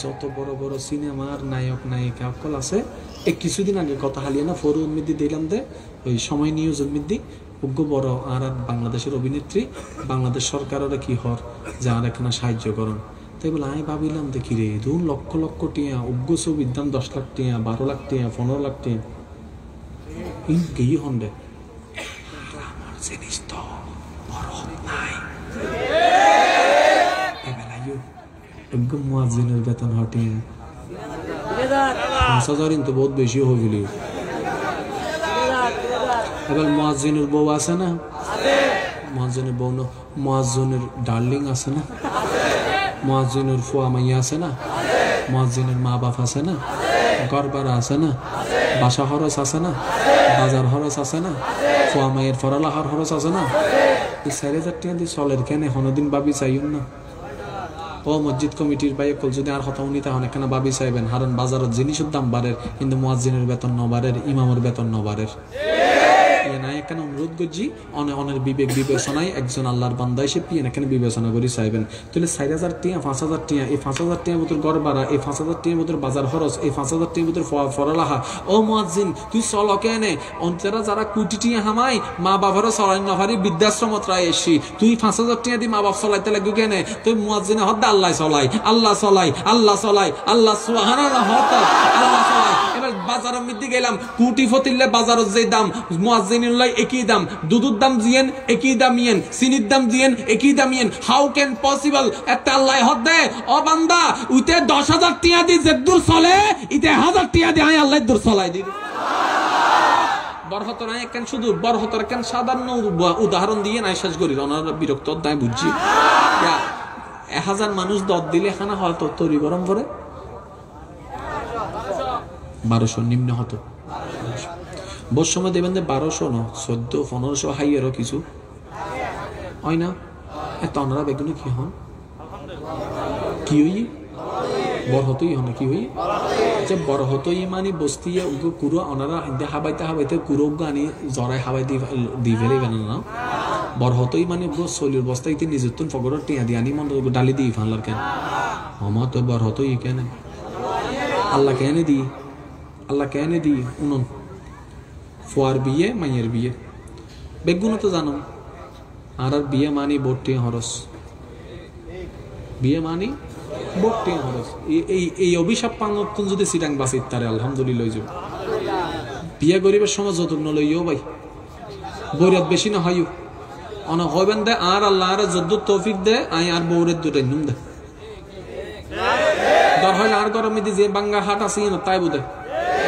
যত বড় বড় সিনেমার নায়ক নায়িকা সকল আছে, এই কিছুদিন আগে কথা হালিয়ে না ফরু উন্মিদি দিলাম দে ওই সময় নিউজ উন্মিদি উগ্র বড় আর বাংলাদেশের অভিনেত্রী বাংলাদেশ সরকারের কি হর যার এখানে সাহায্য করুন। তাই বলে আমি ভাবিলাম দেখি রে ধরুন লক্ষ লক্ষ টিয়া উগ্র ছবির দাম 10 লাখ টিয়া 12 লাখ টিয়া 15 লাখ টিয়া গেই হন রে আমার জিনিস তো বড় নাই। এবেলাইও উগ্র মুয়াজ্জিনের বেতন হটিয়া 5,000 তো বহুত বেশি হয়ে গেল। এবার মুয়াজ্জিনের বউ আছে না, মুয়াজ্জিনের বউ না, মুয়াজ্জিনের ডার্লিং আছে না, মুয়াজ্জিনের ফুয়া মাইয়া আছে না, মুয়াজ্জিনের মা বাপ আছে না, ঘর ভাড়া আছে না, বাসা খরচ আছে না, বাজার খরচ আছে না, ফুয়া মাইয়ের ফরালাহার খরচ আছে না। 4,000 টাকা দিয়ে চলের কেন হনদিন ভাবি চাইন না? ও মসজিদ কমিটির বাইরে কল যদি আর কথা উনি তাহলে কেন ভাবি চাইবেন? হারণ বাজারের জিনিসের দাম বাড়ের কিন্তু মুয়াজ্জিনের বেতন ন বাড়ের, ইমামের বেতন ন বাড়ের। এখানে অনুরোধ করছি অনের বিবেক বিবেচনায় একজন আল্লাহর বান্দা এসে পিয়ে এখানে বিবেচনা করি চাইবেন। তাহলে 4,000 টিয়া 5,000 টিয়া, এই 5,000 টিয়া মতো গড় ভাড়া, এই 5,000 টিয়া মতো বাজার খরচ, এই 5,000 টিয়া মতো ফরালাহা। ও মুয়াজ্জিন তুই চল কেনে অন্তরা যারা কোটি টিয়া হামাই মা বাবারও চলাই নভারি বৃদ্ধাশ্রমত রায় এসি, তুই 5,000 টিয়া দিয়ে মা বাপ চলাইতে লাগবে কেনে? তুই মুয়াজ্জিনে হদ্দা আল্লাহ চলাই, আল্লাহ চলাই, আল্লাহ চলাই, আল্লাহ সুবহানাল্লাহ হত আল্লাহ চলাই। এবার বাজারের মধ্যে গেলাম কোটি ফতিল্লে বাজারের যে দাম মুয়াজ্জিনের লাই একই দাম, দুধের দাম জিয়েন একই দাম ইয়েন, চিনির দাম জিয়েন একই দাম ইয়েন। How can possible? একটা আল্লাহ হদ দে ও বান্দা উইতে 10,000 টিয়া দি যে দূর চলে ইতে 1000 টিয়া দি আই আল্লাহ দূর চলাই দি। বরহত নাই কেন শুধু বরহতর কেন সাধারণ উদাহরণ দিয়ে নাই শেষ করি ওনার বিরক্ত দায় বুঝছি। 1000 মানুষ দর দিলে এখানে হয়তো তরি গরম করে 1200 নিম্ন হতো। বস সময় দেবেন যে 1200 ন 1400-1500 হাইয়েরও কিছু হয় না। এত অনারা বেগুনে কি হন কি হই বরহতই হন কি হই যে বরহতই মানে বস্তিয়ে কুরো অনারা হাবাইতে হাবাইতে কুরো আনি জরাই হাবাই দি ফেলে বেন না। বরহতই মানে চলির বস্তা ইতি নিজের ফগরের টিয়া দিয়ে আনি মন ডালি দিই ফানলার কেন আমার তো বরহতই কেন আল্লাহ কেন দি আল্লাহ কেন দি উনন ফুয়ার বিয়ে মাইয়ের বিয়ে বেগুন তো জানো আর বিয়ে মানি বোটে হরস, বিয়ে মানি বোটে হরস। এই অভিশাপ পাঙ্গন যদি সিটাং বাসিত তারে আলহামদুলিল্লাহ যাব। বিয়ে গরিবের সময় যৌতুক নলইও ভাই বৈরাত বেশি না হইও অনেক হইবেন দে আর আল্লাহ আর যদ্দুর তৌফিক দে আই আর বৌরের দুটাই নুম দে দর হইলে আর গরমে দি যে বাঙ্গা হাট আছে না তাই বুঝে।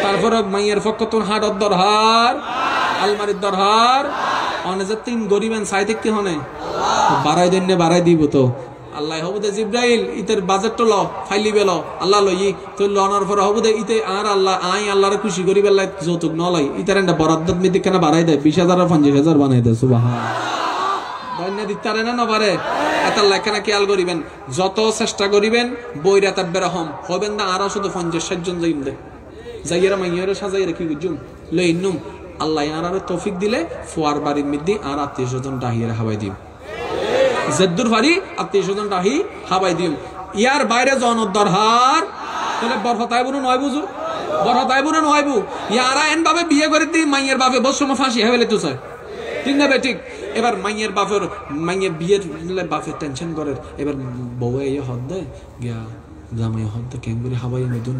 তারপরে মাইয়ের পক্ষ তোর হাটর দরহার আলমারির দরহার অনে যে 3 গরিবেন সাই দেখতে হনে বাড়াই দেন না বাড়াই দিব তো আল্লাহ হবুদে জিব্রাইল ইতের বাজেট ল ফাইলি বেল আল্লাহ লই তো লনার পর হবুদে ইতে আর আল্লাহ আই আল্লাহর খুশি করি বেলায় যৌতুক নলাই ইতার একটা বরাদ্দ মিদি কেন বাড়াই দেয় 20,000 আর 50,000 বানাই দেয় সুবহান দৈন্য দিতারে না না পারে এত লেখানা খেয়াল করিবেন যত চেষ্টা করিবেন বৈরাতার বেরহম হবেন না আরো শুধু 50-60 জন যাইম দে যাইয়েরা মাইয়েরা সাজাই রাখি বুঝুম লইনুম আল্লাহ আর তৌফিক দিলে ফুয়ার বাড়ির মধ্যে আর 200 ডাহিয়ারে হাবাই দিম জেদ্দুর ফারি 200 ডাহি হাবাই দিম ইয়ার বাইরে জনর দরহার তাহলে বরফতাই বুনো নয় বুঝু বরফতাই বুনো নয় বু ইয়ারা এন ভাবে বিয়ে করে দি মাইয়ের বাপে বসম ফাঁসি হেবেলে তো চায় ঠিক না ঠিক। এবার মাইয়ের বাপের মাইয়ের বিয়ের বাপের টেনশন করে এবার বউ এই হদ দেয় গিয়া জামাই হত্যা ক্যাঙ্গুরি হাবাই মেদুন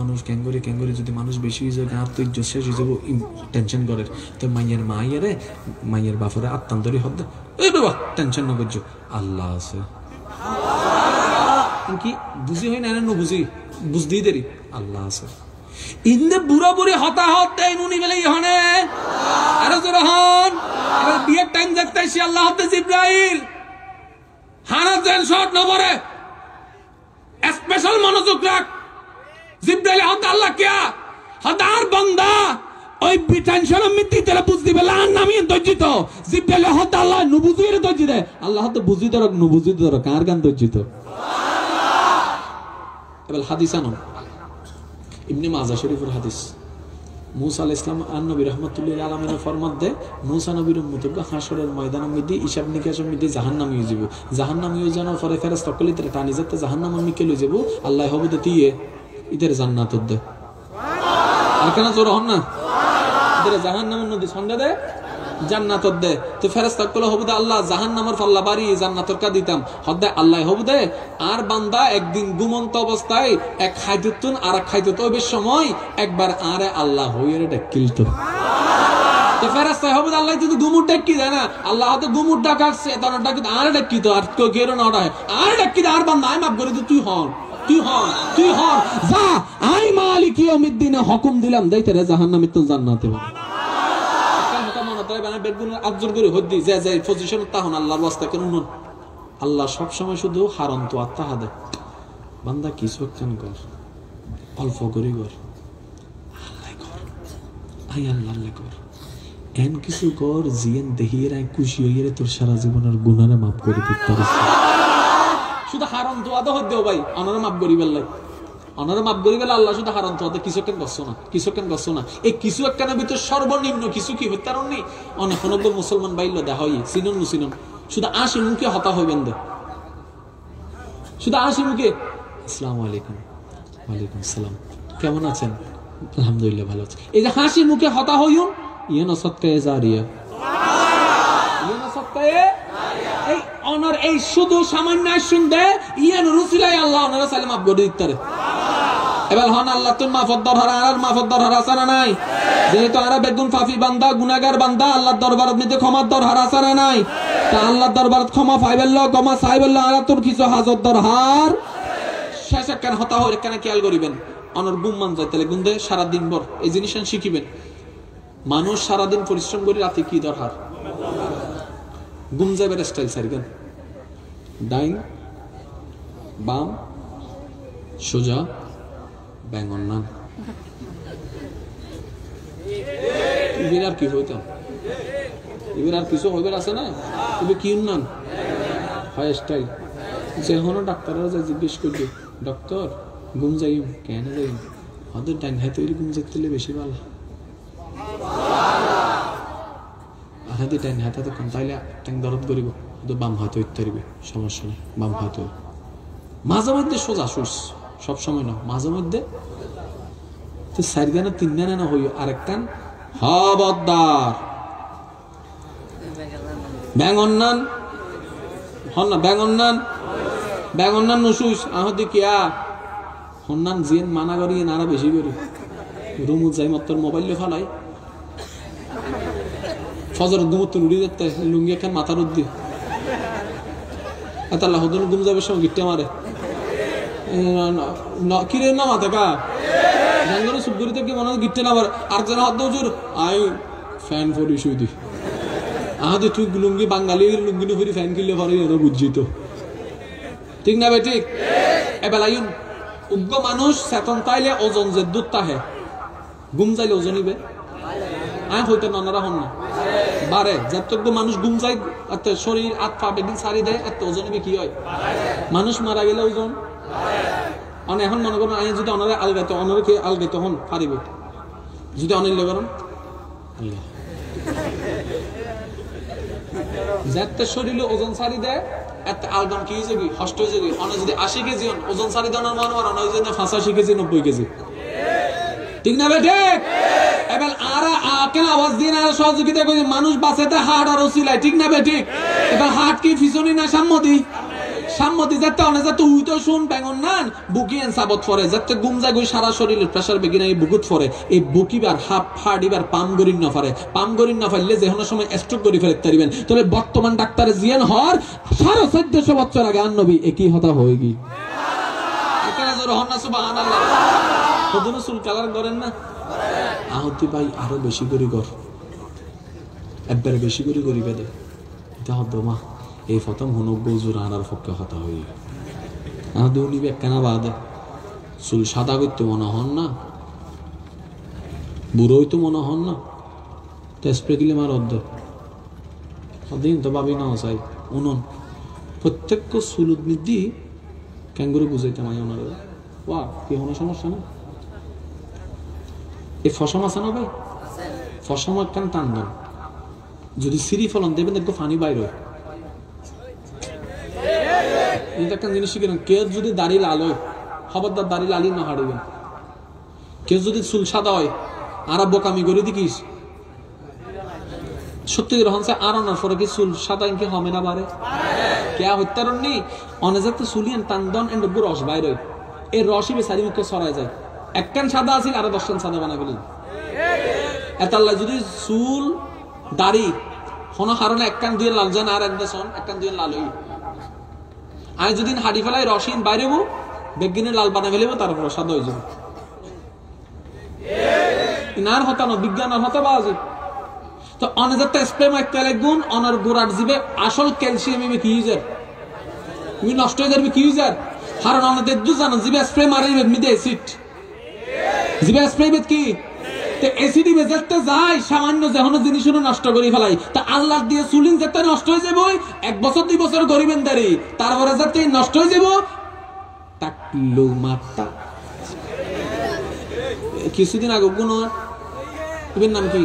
মানুষ ক্যাঙ্গুরি যদি মানুষ বেশি হয়ে যায় আর তুই শেষ হয়ে যাবো টেনশন করে তো মাইয়ের বাপরে আত্মান্তরি হত্যা এই বাবা টেনশন না করছো আল্লাহ আছে কি বুঝি হয় না বুঝি বুঝতেই দেরি আল্লাহ আছে ইন্দে বুড়া বুড়ি হতাহত দেয় নুনি বেলে ইহনে আরো জোরে হন বিয়ের টাইম দেখতেছি আল্লাহ হতে জিব্রাইল হানা দেন শট নম্বরে স্পেশাল মনোযোগ রাখ জিব্রাইল হতে আল্লাহ কিয়া হদার বান্দা ওই টেনশন আমি দিতেলে বুঝদি বেলা নামি দজ্জিত জিব্রাইল হতে আল্লাহ নুবুজির দজ্জিত আল্লাহ হতে বুঝি দরক নুবুজি দরক কার গান দজ্জিত এবার হাদিস আনো ইবনে মাজাহ শরীফের হাদিস মুসা আলাইহিস সালাম আর নবী রাহমাতুল্লাহ আলামিনের ফরমান দে মুসা নবীর উম্মতক হাসরের ময়দানের মধ্যে হিসাব নিকাশের মধ্যে জাহান্নামে হয়ে যাব জাহান্নামে হয়ে যাওয়ার পরে ফেরেশতা কলিতে টানি যেতে জাহান্নামে মিকে লই যাব আল্লাহ হবে দিয়ে ইদের জান্নাত দে আর কেন জোর হন না ইদের জাহান্নামের মধ্যে সন্ধ্যা দে জান্নাত দে তো ফেরেশতা কল হবে আল্লাহ জাহান্নামের পাল্লা বাড়ি জান্নাতের কা দিতাম হদে আল্লাহ হবে দে আর বান্দা একদিন ঘুমন্ত অবস্থায় এক খাইতুন আর এক খাইতুত ওই সময় একবার আরে আল্লাহ হইরে ডাকিলতো তো ফেরেশতা হবে আল্লাহ যদি গুমুর ডাকি দেয় না আল্লাহ তো গুমুর ডাকাছে তার ডাকি আর ডাকি তো আর কেউ কেউ না ওটা আর ডাকি আর বান্দা আই মাফ করে তুই হন যা আই মালিক ইয়াউমিদ্দিন হুকুম দিলাম দেইতে রে জাহান্নামে তো জান্নাতে আল্লাহ সবসময় শুধু হারন্ত আত্মা হাদে বান্দা কিছু একখান কর অল্প করে কর আল্লাহ কর আই আল্লাহ কর এন কিছু কর জিয়েন দেহির আই খুশি হইয়ে তোর সারা জীবনের গুনারে মাফ করে দিতে পারিস শুধু হারন্ত আদা হদ দেও ভাই অনারে মাফ করি বেল্লাই অনারে মাফ করি বেলা আল্লাহ শুধু হারন্ত আদা কিছু একখান করছো না এই কিছু একখানের ভিতর সর্বনিম্ন কিছু কি হইতে পারো নি অনেক অনগ্য মুসলমান বাইল দেখা হই সিনন মুসিনন শুধু আসি মুখে হতা হইবেন দে শুধু আসি মুখে আসসালামু আলাইকুম ওয়ালাইকুম সালাম কেমন আছেন আলহামদুলিল্লাহ ভালো আছি এই যে হাসি মুখে হতা হইউন ইয়ানা সদকায়ে জারিয়া ইয়ানা সদকায়ে এই অনর এই শুধু সামান্য শুনবে ইয়ান রুসুলাই আল্লাহ ওনারা সালাম মাফ করে দিতে এবার হন আল্লাহ তুন মাফত দরহার আর মাফত দরহার আছে না নাই যেহেতু আরা বেগুন ফাফি বান্দা গুনাহগার বান্দা আল্লাহর দরবারত মধ্যে ক্ষমার দরহার আছে না নাই তা আল্লাহর দরবারত ক্ষমা পাইবেল ক্ষমা চাইবেল আর তোর কিছু হাজত দরহার শেষ একখান হতা হয়ে একখানে খেয়াল করিবেন অনর গুম মান যায় তাহলে গুন্দে সারাদিন ভর এই জিনিস শিখিবেন মানুষ সারাদিন পরিশ্রম করে রাতে কি দরহার গুম যাইবার স্টাইল সারিবেন ডাইন বাম সোজা ব্যাঙ্গন নান এবার আর কি হইতাম এবার আর কিছু হইবার আছে না এবার কি নান হয় স্টাইল যে হনো ডাক্তাররা যা জিজ্ঞেস করবে ডক্টর ঘুম যাইম কেন যাইম ওদের ডাইন হাতে ঘুম যেতে বেশি ভালো হাতে ডাইন হাতে তো কম তাইলে ট্যাং দরদ করিব বাম হাতে উঠতে সমস্যা নেই বাম হাতে মাঝে মধ্যে সোজা সুস সব সময় না মাঝে মধ্যে তো চার গানা তিন গানা না হইও আরেকটান খবরদার ব্যাঙ্গন নান হন না ব্যাঙ্গন নান নসুস আহদি কিয়া হন্নান জিয়েন মানা করি নারা বেশি করি রুমুত যাই মাত্র মোবাইল ফালাই ফজর গুমত উড়ি যেতে লুঙ্গি একখান মাথার উদ্দি আল্লাহ হদন গুম যাবে সময় গিট্টে মারে কিরে না মাথা কা জানগরে সুবগুরিতে কি মনে গিট্টে না আর যেন হাত দৌজুর আই ফ্যান ফরি শুই দি আহাদে তুই লুঙ্গি বাঙালি লুঙ্গি ফরি ফ্যান কিনলে পারি এরা বুঝছি তো ঠিক না ভাই ঠিক এবার আইন উগ্র মানুষ চেতন তাইলে ওজন যে দুধ তাহে গুম যাইলে ওজন নিবে আয় হইতে নানারা হন না বারে যত মানুষ গুম যায় শরীর হাত পা বেদিন সারি দেয় এত ওজন নিবে কি হয় মানুষ মারা গেলে ওজন অনেক এখন মনে করেন আইন যদি অনারে আলগাইতে অনারকে আলগাইতে হন পারিব যদি অনিল করেন আল্লাহ যাতে শরীরে ওজন সারি দেয় এত আলগাম কি হয়েছে কি হষ্ট হয়েছে কি অনেক যদি 80 কেজি হন ওজন সারি দেওয়ার মনে হয় অনেক যদি 85 কেজি 90 কেজি ঠিক না ভাই ঠিক এবার আরা কেন আওয়াজ দিয়ে না সহযোগিতা করে মানুষ বাঁচাতে হাট আর ওসিলায় ঠিক না ভাই ঠিক এবার হাট কি পিছনে না সাম্মতি সাম্মতি যাতে অনে যাতে উই তো শুন বেঙ্গন নান বুকিয়েন সাবত ফরে যাতে গুম যায় গই সারা শরীরের প্রেসার বেগিনা এই বুকুত ফরে এই বুকিবার হাফ ফাড়িবার পাম গরিন না ফারে পাম গরিন না ফাইলে যে কোনো সময় স্ট্রোক করে ফেলতে পারিবেন তবে বর্তমান ডাক্তার জিয়ান হর 1450 বছর আগে আর নবী একই হতা হয়ে গই এখানে জোর হন না সুবহানাল্লাহ কদন চুল কালার করেন না আহতি ভাই আরো বেশি করে কর একবারে বেশি করে করি বেদে এটা হতো মা এই প্রথম হনক গজুর আনার পক্ষে হতা হয়ে আদৌ নিবে কেনা বাদে চুল সাদা করতে মনে হন না বুড়োই তো মনে হন না তো স্প্রে কিলে মার অর্ধেক দিন তো ভাবি না চাই উনন প্রত্যেক চুলুত নিদি ক্যাঙ্গুরু বুঝাইতে মাই ওনার ওয়া কি কোনো সমস্যা না এই ফসম আছে না ভাই ফসম একখান টান দেন যদি সিঁড়ি ফলন দেবেন দেখবো ফানি বাইরে একটা জিনিস শিখেন কেউ যদি দাড়ি লাল হয় খবরদার দাড়ি লালি না হারিবেন কেউ যদি চুল সাদা হয় আর বোকামি করে দিকিস সত্যি রহন আর অনার পরে কি চুল সাদা ইনকি হবে না বারে কে হত্যারণ নি অনেজাত চুলিয়ান টান্দন এন্ড রস বাইরে এই রসই বেসারি মুখে সরাই যায় একখান সাদা আছিল আর 10 খান সাদা বানা গেলেন এতাল্লা যদি চুল দাড়ি কোনো কারণে একখান দুই লাল যান আর একখান দুই লাল হই আমি যদি হাড়ি ফেলাই রসিন বাইরেবো বেগিনে লাল বানা ফেলেবো তারপর সাদা হয়ে যাবে ইনার হতানো বিজ্ঞান আর হতা বাজে তো অনেকটা স্প্রে মাইকেলে গুণ অনার গোড়ার জিবে আসল ক্যালসিয়াম ইবে কি ইউজার তুমি নষ্ট হয়ে যাবে কি ইউজার কারণ অনেকদের দু জানো জিবে স্প্রে মারে মিদে অ্যাসিড জিবে স্প্রে বেদ কি তে অ্যাসিডি বেজাতে যায় সামান্য যেহনো জিনিসগুলো নষ্ট করে ফেলাই তা আল্লাহ দিয়ে চুলিন যাতে নষ্ট হয়ে যাবে 1 বছর 2 বছর গরিবেন দাঁড়ি তারপরে যাতে নষ্ট হয়ে যাব টাকলু মাতা কিছুদিন আগে কোন এর নাম কি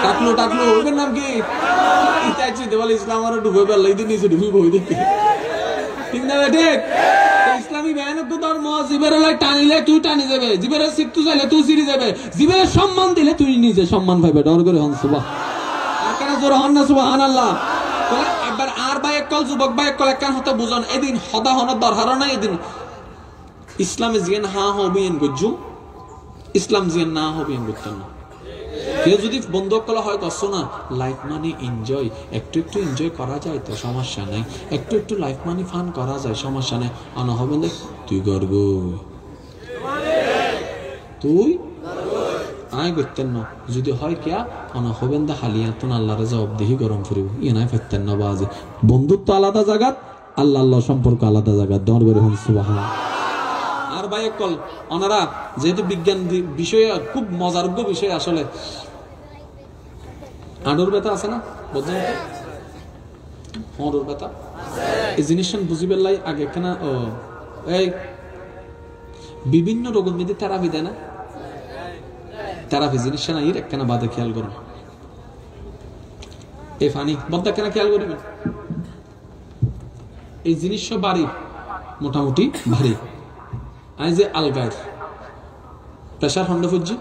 টাকলু টাকলু এর নাম কি ইতাচি দেওয়াল ইসলাম আর ডুবে বেলা দিন নিচে ডুবে বই দেখি ঠিক না ঠিক ইসলামী ভয়ানক ধর্ম জীবের টানিলে তুই টানি যাবে জীবের সিট্টু চাইলে তুই সিঁড়ি যাবে জীবের সম্মান দিলে তুই নিজে সম্মান পাইবে ডর করে হন সুবাহ আর কেন জোর হন না সুবহানাল্লাহ একবার আর ভাই একল যুবক ভাই একল একখান হতে বুঝন এদিন হদা হনের দরকার নাই এদিন ইসলামে জিয়ান হা হবিয়েন গজ্জু ইসলাম জিয়ান না হবিয়েন করতেন না কেউ যদি বন্ধু কলা হয় করছো না লাইফ মানে এনজয় একটু একটু এনজয় করা যায় তো সমস্যা নাই একটু একটু লাইফ মানে ফান করা যায় সমস্যা নাই অন হবে দেখ তুই গর্ব তুই আয় করতেন না যদি হয় কেয়া অন হবেন দা হালিয়া তো আল্লাহরে জবাবদিহি গরম ফুরিব ইয়ে নাই ফেরতেন না বাজে বন্ধুত্ব আলাদা জায়গা আল্লাহ আল্লাহ সম্পর্ক আলাদা জায়গা দর করে হন সুবহানাল্লাহ আর ভাই কল ওনারা যেহেতু বিজ্ঞান বিষয়ে খুব মজারোগ্য বিষয় আসলে আডুর ব্যথা আছে না বুঝছেন হড়ুর ব্যথা এই জিনিসটা বুঝিবার লাই আগে কেনা ও এই বিভিন্ন রোগের মধ্যে থেরাপি দেয় না থেরাপি জিনিসটা না এর একখানা বাদে খেয়াল করুন এই ফানি বদ্ধ কেনা খেয়াল করিবেন এই জিনিসটা বাড়ি মোটামুটি ভারী আই যে আলগায় প্রেসার হন্ড ফুজি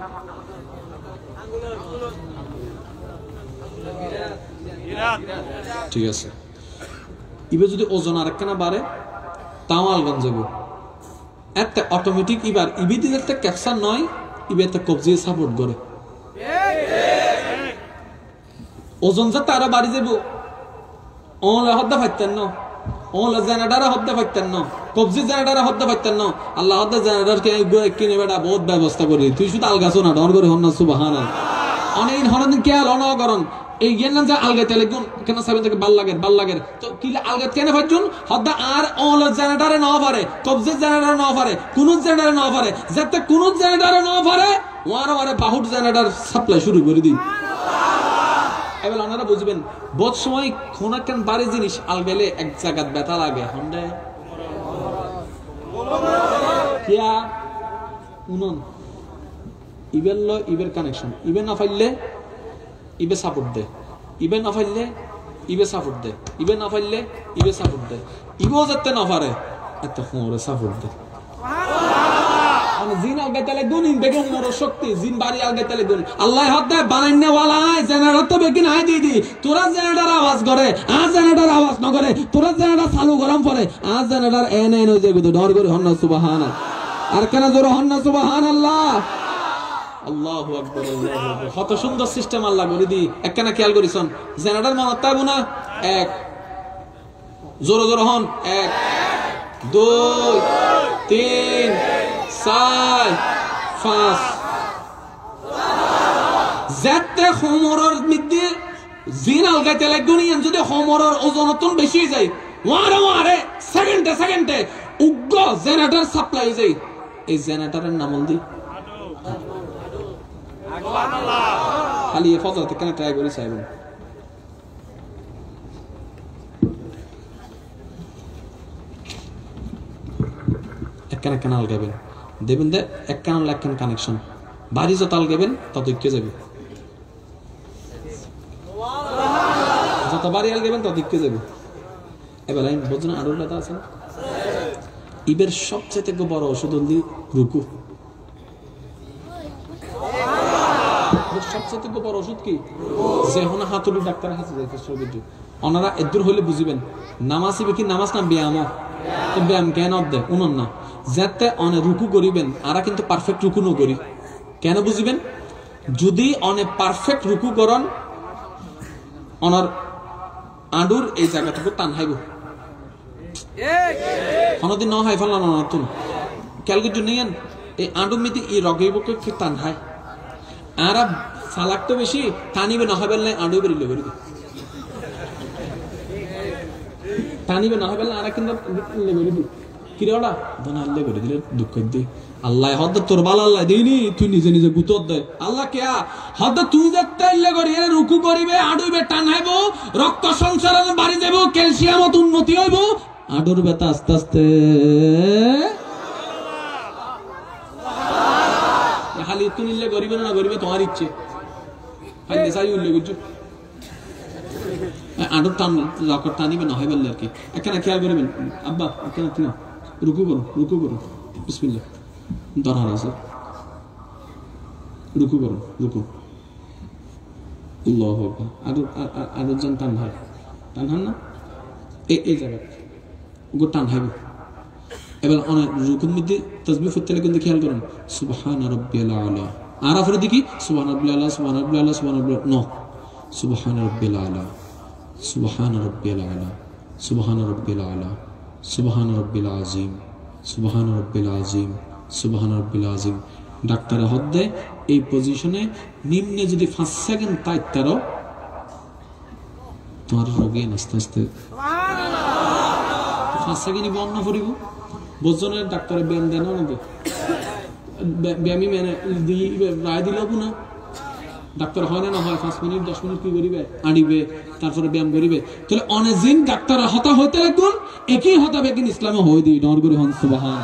ঠিক আছে ইবে যদি ওজন আর একখানা বাড়ে তাও আলগান যাবো একটা অটোমেটিক ইবার ইবি দিলে একটা ক্যাপচার নয় ইবে একটা কবজিয়ে সাপোর্ট করে ওজন যাতে আরো বাড়ি যাবো ওলা হদ্দা ফাইতেন না ওলা জেনারেটার হদ্দা ফাইতেন না কবজি জেনারেটার হদ্দা ফাইতেন না আল্লাহ হদ্দা জেনারেটার কিনে বেটা বহুত ব্যবস্থা করি তুই শুধু আলগাছো না ডর করে হন না সুবহানাল্লাহ অনেক হরদিন কে আল অনগরণ এই জ্ঞান যা আলগাতে লাগুন কেন সাবেন থেকে ভাল লাগে তো কি আলগাত কেন ফাইজুন হদ্দা আর ওলা জেনারেটারে না পারে কবজি জেনারেটার না পারে কোন জেনারেটার না পারে যাতে কোন জেনারেটারে না পারে ওয়ার ওয়ারে বাহুট জেনারেটার সাপ্লাই শুরু করে দিই এবার ওনারা বুঝবেন বহুত সময় কোন একখান বাড়ি জিনিস আলগেলে এক জায়গাত ব্যথা লাগে হন্ডে কিয়া উনন ইবেল ল ইবের কানেকশন ইবে না ফাইলে ইবে সাপোর্ট দে ইবে না ফাইলে ইবে সাপোর্ট দে ইবে না ফাইলে ইবে সাপোর্ট দে ইবেও যাতে না পারে এত ফোরে সাপোর্ট দে আমি জিন আলগাইতে লাগুন ইন বেগুন মোর শক্তি জিন বাড়ি আলগাইতে লাগুন আল্লাহ হাত দেয় বানাইনে ওয়ালা আয় জেনারেটর তো বেকিন আয় দিদি তোরা জেনারেটর আওয়াজ করে আজ জেনারেটর আওয়াজ না করে তোরা জেনারেটর চালু গরম পড়ে আজ জেনারেটর এন এন হয়ে যাবে ডর করে হন্না সুবহানাল্লাহ আর কেন জোরে হন্না সুবহানাল্লাহ আল্লাহু আকবার আল্লাহু আকবার কত সুন্দর সিস্টেম আল্লাহ করে দি একখানা খেয়াল করিছন জেনারেটর মানতে পারবো না এক জোরে জোরে হন 1 2 3 4 5 যেতে হোমরর মধ্যে জিন আলগাইতে লাগুন ইয়ান যদি হোমরর ওজনতন বেশি যায় ওয়ারে সেকেন্ডে উগ্র জেনারেটর সাপ্লাই যায় এই জেনারেটরের নাম দি খালি ফজলতে কেন ট্রাই করি সাহেব একখানা কানাল গাবেন দেবেন দে এক কানাল একখান কানেকশন বাড়ি যত আলগাবেন তত ইকে যাবে যত বাড়ি আলগাবেন তত ইকে যাবে এবার লাইন বোঝেন আরো লেখা আছে ইবের সবচেয়ে বড় ওষুধ হল রুকু সবচেয়ে বড় ওষুধ কি যে হন হাতুড়ি ডাক্তার হাতে যাইতে ছবি ওনারা এদূর হইলে বুঝিবেন নামাজ কি নামাজ না ব্যায়াম তো ব্যায়াম কেন দে উনন না যাতে অনে রুকু করিবেন আরা কিন্তু পারফেক্ট রুকু ন করি কেন বুঝিবেন যদি অনে পারফেক্ট রুকু করন অনার আডুর এই জায়গাটুকু টান হাইব কোনদিন ন হাই ফেললাম নতুন ক্যালকুলেটর নিয়েন এই আডুর মিতি এই রগেবকে কি টান হাই আরা সালাক তো বেশি টানিবে না হবে না আডু বেরিয়ে বেরিয়ে টানিবে না হবে না আরা কিন্তু বেরিয়ে কিরেওড়া দন আল্লাহ করে দিলে দুঃখ দি আল্লাহ হদ তোর বাল আল্লাহ দেইনি তুই নিজে নিজে গুতর দে আল্লাহ কেয়া হদ তুই দেখতে আল্লাহ করি এর রুকু করিবে আডুবে টানাইব রক্ত সঞ্চালন বাড়ি দেব ক্যালসিয়ামত উন্নতি হইব আডুর ব্যথা আস্তে আস্তে খালি তুই নিলে করিবে না করিবে তোমার ইচ্ছে খালি চাই উল্লেখ করছো আডুর টান রক্ত টানিবে না হয় বললে আর কি একখানা খেয়াল করবেন আব্বা একখানা তুই রুকু করুন বিসমিল্লাহ দরহার আছে রুকু করুন রুকু আল্লাহু আকবার আর জন টান হান না এই জায়গা গো টান হাইব এবার অনেক রুকুর মধ্যে তাসবিহ পড়তে কিন্তু খেয়াল করুন সুবহান রাব্বিয়াল আলা আর আফরে দেখি সুবহান রাব্বিয়াল আলা সুবহান রাব্বিয়াল আলা সুবহান রাব্বিয়াল নো সুবহান রাব্বিয়াল আলা সুবহান রাব্বিয়াল আলা সুবহান রাব্বিয়াল আলা সুবহান রাব্বিল আযীম সুবহান রাব্বিল আযীম সুবহান রাব্বিল আযীম ডাক্তার হদ্দে এই পজিশনে নিম্নে যদি 5 সেকেন্ড তাইতারো তোমার রোগী আস্তে আস্তে সুবহানাল্লাহ 5 সেকেন্ডই বন্ধ করিব বজনের ডাক্তারে ব্যায়াম দেন না ব্যায়ামই মানে দিবে রায় দিলাব না ডাক্তার হয় না হয় 5 মিনিট 10 মিনিট কি করিবে আড়িবে তারপরে ব্যায়াম করিবে তাহলে অনেকদিন ডাক্তার হতা হইতে লাগুন একই হতা বেগিন ইসলামে হই দি নর করে হন সুবহান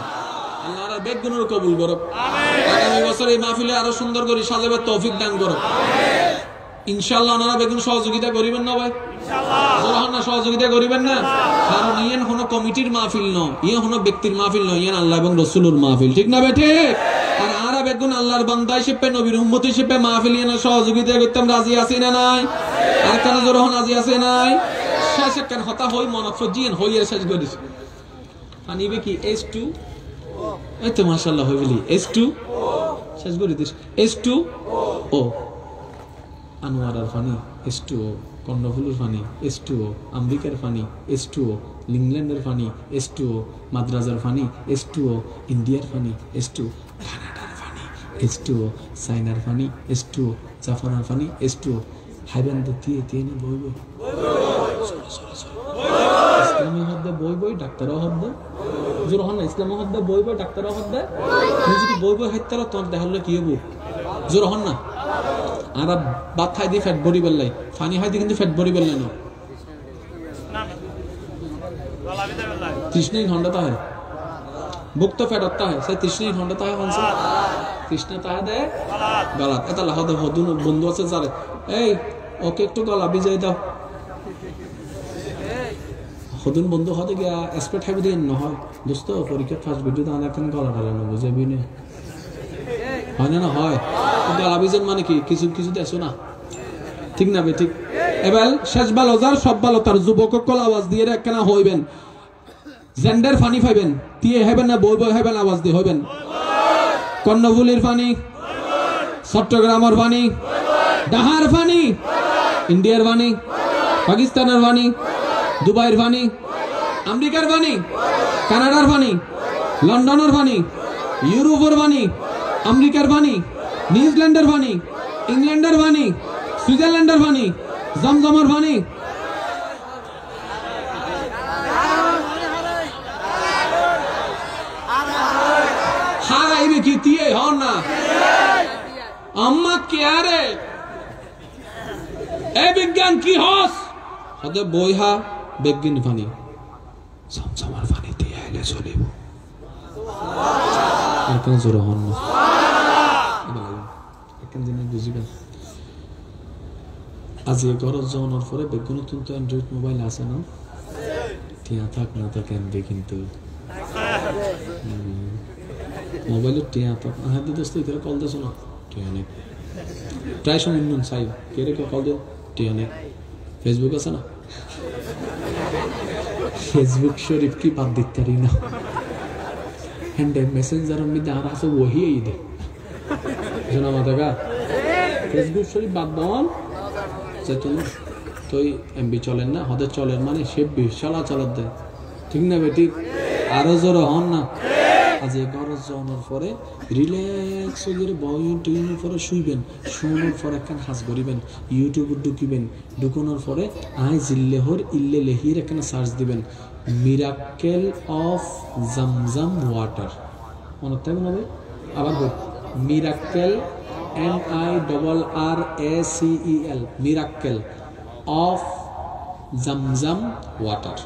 আল্লাহর বেগুনের কবুল করো আমিন আগামী বছর এই মাহফিলে আরো সুন্দর করে সাজাবে তৌফিক দান করো আমিন ইনশাআল্লাহ আপনারা বেগুন সহযোগিতা করিবেন না ভাই ইনশাআল্লাহ জোরান না সহযোগিতা করিবেন না কারণ ইয়েন কোনো কমিটির মাহফিল নয় ইয়ে কোনো ব্যক্তির মাহফিল নয় ইয়েন আল্লাহ এবং রাসূলের মাহফিল ঠিক না বেঠে আর আরা বেগুন আল্লাহর বান্দা হিসেবে নবীর উম্মত হিসেবে মাহফিল ইয়েন সহযোগিতা করতাম রাজি আছি না নাই আর কেন জোরান রাজি আছে নাই শেষ কেন হতা হই মনত ফজিয়েন হইয়ের শেষ করিস আনিবে কি S2 এই তো মাশাআল্লাহ হইবলি S2 শেষ করে দিস S2 ও আনোয়ারার ফানি S2O কর্ণফুলের ফানি S2O আমেরিকার ফানি S2O ইংল্যান্ডের ফানি S2O মাদ্রাজার ফানি S2O ইন্ডিয়ার ফানি S2O কানাডার ফানি S2O চাইনার ফানি S2O জাপানের ফানি S2O হাইবেন তো দিয়ে না বই ইসলামী হদ্দে বই ডাক্তারও হদ্দে জোর হন না ইসলামী হদ্দে বই ডাক্তারও হদ্দে তুমি যদি বই হাইতে তোর দেখালে কি হবো জোর হন না আর ভাত খাই দিয়ে ফ্যাট বডি বেললাই ফানি খাই দিয়ে কিন্তু ফ্যাট বডি বেললাই না 30 ঘন্টা হয় বুক তো ফ্যাট হতা হয় সেই 30 ঘন্টা হয় হনছে কৃষ্ণ তা দে গলাত এটা লাহ দে হদুন বন্ধু আছে যারে এই ওকে একটু গলা বিজয় দাও হদুন বন্ধু হতে গিয়া এক্সপেক্ট হাইবে দিয়ে নহয় দোস্ত পরীক্ষা ফার্স্ট ভিডিও দান এখন গলা ঢালানো বুঝাবি না হয় না? না হয়। কিন্তু আবিজন মানে কি? কিছু কিছু দেশো না, ঠিক না বে ঠিক? এবার শেষ ভালো যার সব ভালো তার যুবক কল আওয়াজ দিয়ে একখানা হইবেন, জেন্ডার ফানি পাইবেন, দিয়ে হইবেন না বই বই হইবেন, আওয়াজ দিয়ে হইবেন। কর্ণফুলির ফানি, চট্টগ্রামের ফানি, ডাহার ফানি, ইন্ডিয়ার ফানি, পাকিস্তানের ফানি, দুবাইয়ের ফানি, আমেরিকার ফানি, কানাডার ফানি, লন্ডনের ফানি, ইউরোপের ফানি, আমেরিকার ফানি, নিউজিল্যান্ডের ফানি, ইংল্যান্ডের ফানি, সুইজারল্যান্ডের ফানি, জমজমের ফানি। হারাইবে কি দিয়ে হন না আম্মা কে আরে এ বিজ্ঞান কি হস হদে বইহা বিজ্ঞান ফানি জমজমের ফানি দিয়ে আইলে চলিব এখন জোরে হন না এখন জিনিস বুঝিবেন। আজ এই ঘর যাওয়ার পরে বেগুন কিন্তু অ্যান্ড্রয়েড মোবাইল আছে না, টিয়া থাক না থাক এমবি কিন্তু মোবাইলের টিয়া থাক না হাতে দোস্ত ইতারা কল দেছো না টিয়া নেই, প্রায় সময় নুন চাই কে রে কল দে টিয়া নেই। ফেসবুক আছে না, ফেসবুক শরীফ কি বাদ দিতে পারি না, হ্যান্ড মেসেঞ্জারের মধ্যে আর আছে ওহি এই দে শোনা মাথা গা ফেসবুক শরীফ বাদ দেওয়ান তো এমবি চলেন না হদের চলেন মানে সে চলাচলার দেয়, ঠিক না বেটি? আরো জোরে হন না। আজ এই ঘর যাওয়ার পরে রিল্যাক্স হয়ে বইন টুইনের পরে শুইবেন, শোনার পরে একখান হাস করিবেন, ইউটিউবে ঢুকিবেন, ঢুকানোর পরে আই জিল্লেহর ইল্লে লেহির একখানে সার্চ দিবেন, মিরাকেল অফ জামজাম ওয়াটার, মনে থাকবে না ভাই? আবার বল, miracle MIRRACEL miracle of Zamzam water,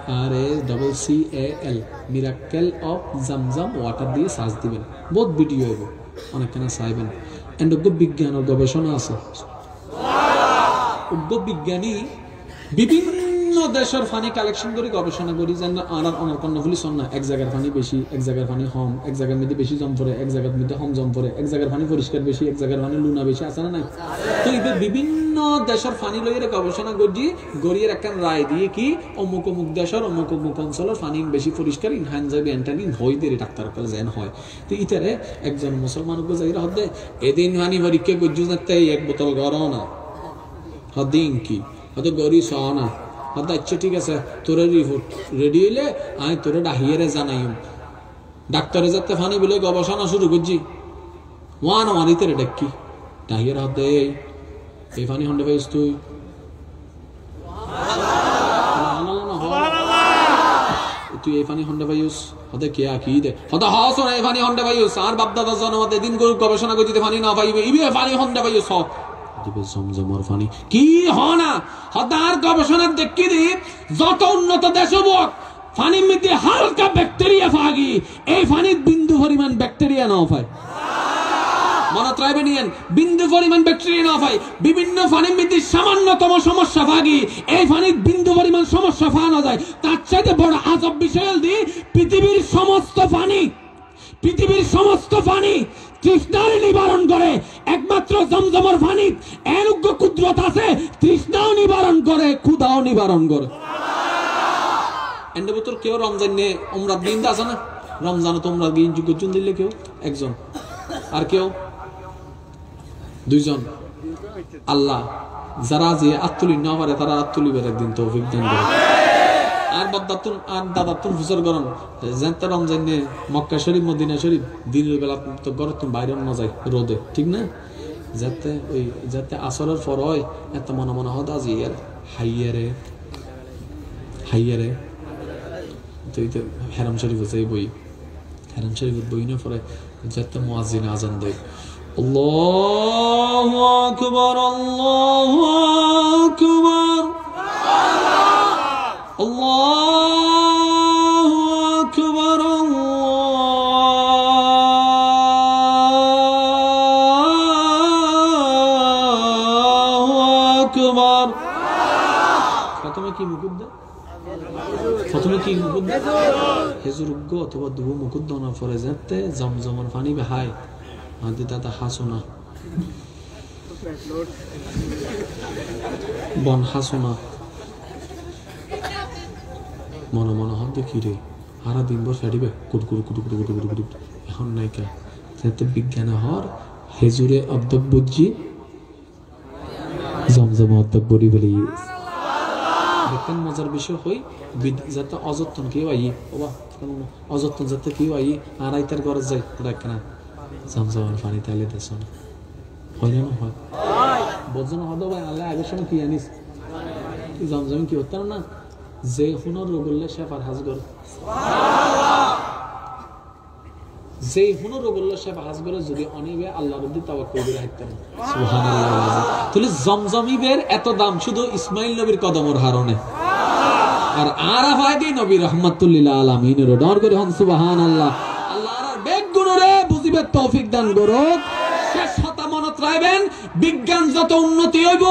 MIRACCAL miracle of Zamzam water দিয়ে সার্চ দিবেন, বহুত ভিডিও হইব, অনেকখানে চাইবেন। এন্ড বিজ্ঞান ও গবেষণা আছে, বিজ্ঞানী বিভিন্ন দেশের ফানি কালেকশন করে গবেষণা করি, যেন অনার কর্ণফুলি সন না এক জায়গার ফানি বেশি, এক জায়গার ফানি কম, এক জায়গার মধ্যে বেশি জম পড়ে, এক জায়গার মধ্যে কম জম পড়ে, এক জায়গার ফানি পরিষ্কার বেশি, এক জায়গার ফানি লুনা বেশি, আছে না নাই? তো এবার বিভিন্ন দেশের ফানি লইয়ে গবেষণা করি, গড়িয়ে একটা রায় দিয়ে কি অমুক অমুক দেশের অমুক অমুক অঞ্চলের ফানি বেশি পরিষ্কার ইনহান যাবে এন্টানিন হই দেরি ডাক্তার কাছে যেন হয়। তো ইতারে একজন মুসলমান যাইরা হদে এদিন ফানি পরীক্ষা করছু না এক বোতল গরম না হদিন কি হয়তো গড়ি স না হয়তো আচ্ছা ঠিক আছে তোর রিপোর্ট রেডি হইলে আমি তোরে ডাহিয়ারে জানাইম, ডাক্তারে যাতে ফানি বলে গবেষণা শুরু করছি ওয়ান আমারিতে রে ডাকি ডাহিয়ার হদে এই ফানি হন্ডে পাইস তুই তুই এই ফানি হন্ডে পাইস হদে কে কি দে হদা হস এই ফানি হন্ডে পাইস আর বাপদাদা জনমতে দিন গবেষণা করছি ফানি না পাইবে ইবে ফানি হন্ডে পাইস জমজমর ফানি কি হনা হদার গবেষণার দেখি দি যত উন্নত দেশ হোক ফানির মধ্যে হালকা ব্যাকটেরিয়া ফাগি এই ফানির বিন্দু পরিমাণ ব্যাকটেরিয়া না পায়, মনে রাখবে নিয়েন বিন্দু পরিমাণ ব্যাকটেরিয়া না পায়, বিভিন্ন ফানির মধ্যে সামান্যতম সমস্যা ফাগি এই ফানির বিন্দু পরিমাণ সমস্যা ফানা যায়, তার চাইতে বড় আজব বিষয় দি পৃথিবীর সমস্ত পানি তৃষ্ণার নিবারণ করে, একমাত্র জমজমের পানি এরূপ কুদরত আছে তৃষ্ণাও নিবারণ করে ক্ষুধাও নিবারণ করে। এন্ড বছর কেউ রমজান নিয়ে উমরাত দিন আছে না, রমজানে তোমরা গিয়ে যোগ্য দিলে কেউ একজন আর কেউ দুইজন, আল্লাহ যারা যে আত্মলি না পারে তারা আত্মলিবের একদিন তৌফিক দান করে। আর বদাতুন আর দাদাতুন হুজুর গরম জানতে রমজান নিয়ে মক্কা শরীফ মদিনা শরীফ দিনের বেলা তো গরম বাইরে না যায় রোদে, ঠিক না? যাতে আসরের পর হয় এত মনে মনে হদ আজ ইয়ার হাইয়ারে তো হেরাম শরীফ আছে এই বই, হেরাম শরীফের বই না পরে যাতে মুয়াজ্জিন আজান দেয় আল্লাহু আকবার আল্লাহু আকবার আল্লাহু আকবার আল্লাহু আকবার। প্রথমে কি মুকুব দেয় প্রথমে কি মুকুদ হেজুর উগ্গ অথবা দুবু মুকুদ দনা পরে যেতে জমজমার পানি বেহায় আদি দাদা হাসুনা বন হাসুনা মনে মনে হন দেখি রে হারা দিনভর ফেটিবে কুটকুড়ু কুটুকুটু কুটুকুটু কুটু এখন নাইকা যাতে বিজ্ঞানে হর হেজুরে অর্ধক বুঝছি জমজম অর্ধক বড়ি বলি দেখেন মজার বিষয় হই যাতে অযত্ন কেউ আই বাবা অযত্ন যাতে কেউ আই আর আইতার ঘরে যাই দেখ না জমজমের পানি তাইলে দেশ না হয় না হয় বোঝো না হতো ভাই আল্লাহ আগের সময় কি জানিস জমজম কি হতো না যে হুনর রোগল্লে শেফার হাজগর যে হুনর রোগল্লে শেফা হাজগরে যদি অনিবে আল্লাহর উদ্দি তাওয়াক্কুল করে হাইতেন সুবহানাল্লাহ তাহলে জমজমিবের এত দাম শুধু ইসমাইল নবীর কদমের হারণে আর আরাফায় দি নবী রাহমাতুল লিল আলামিনের ডর করে হন সুবহানাল্লাহ আল্লাহর আর বেগ গুণরে বুঝিবে তৌফিক দান করুক শেষ হতা মনত রাখবেন বিজ্ঞান যত উন্নতি হইব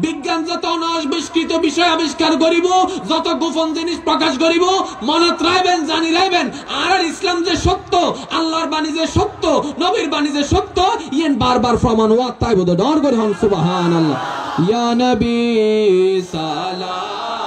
বিজ্ঞান যত অনাবিষ্কৃত বিষয় আবিষ্কার করিব যত গোপন জিনিস প্রকাশ করিব মনত রাখবেন জানি রাখবেন আর ইসলাম যে সত্য আল্লাহর বাণী যে সত্য নবীর বাণী যে সত্য ইয়েন বারবার প্রমাণ ওয়াত তাই বদ ডর করে হন সুবহানাল্লাহ ইয়া নবী সালাম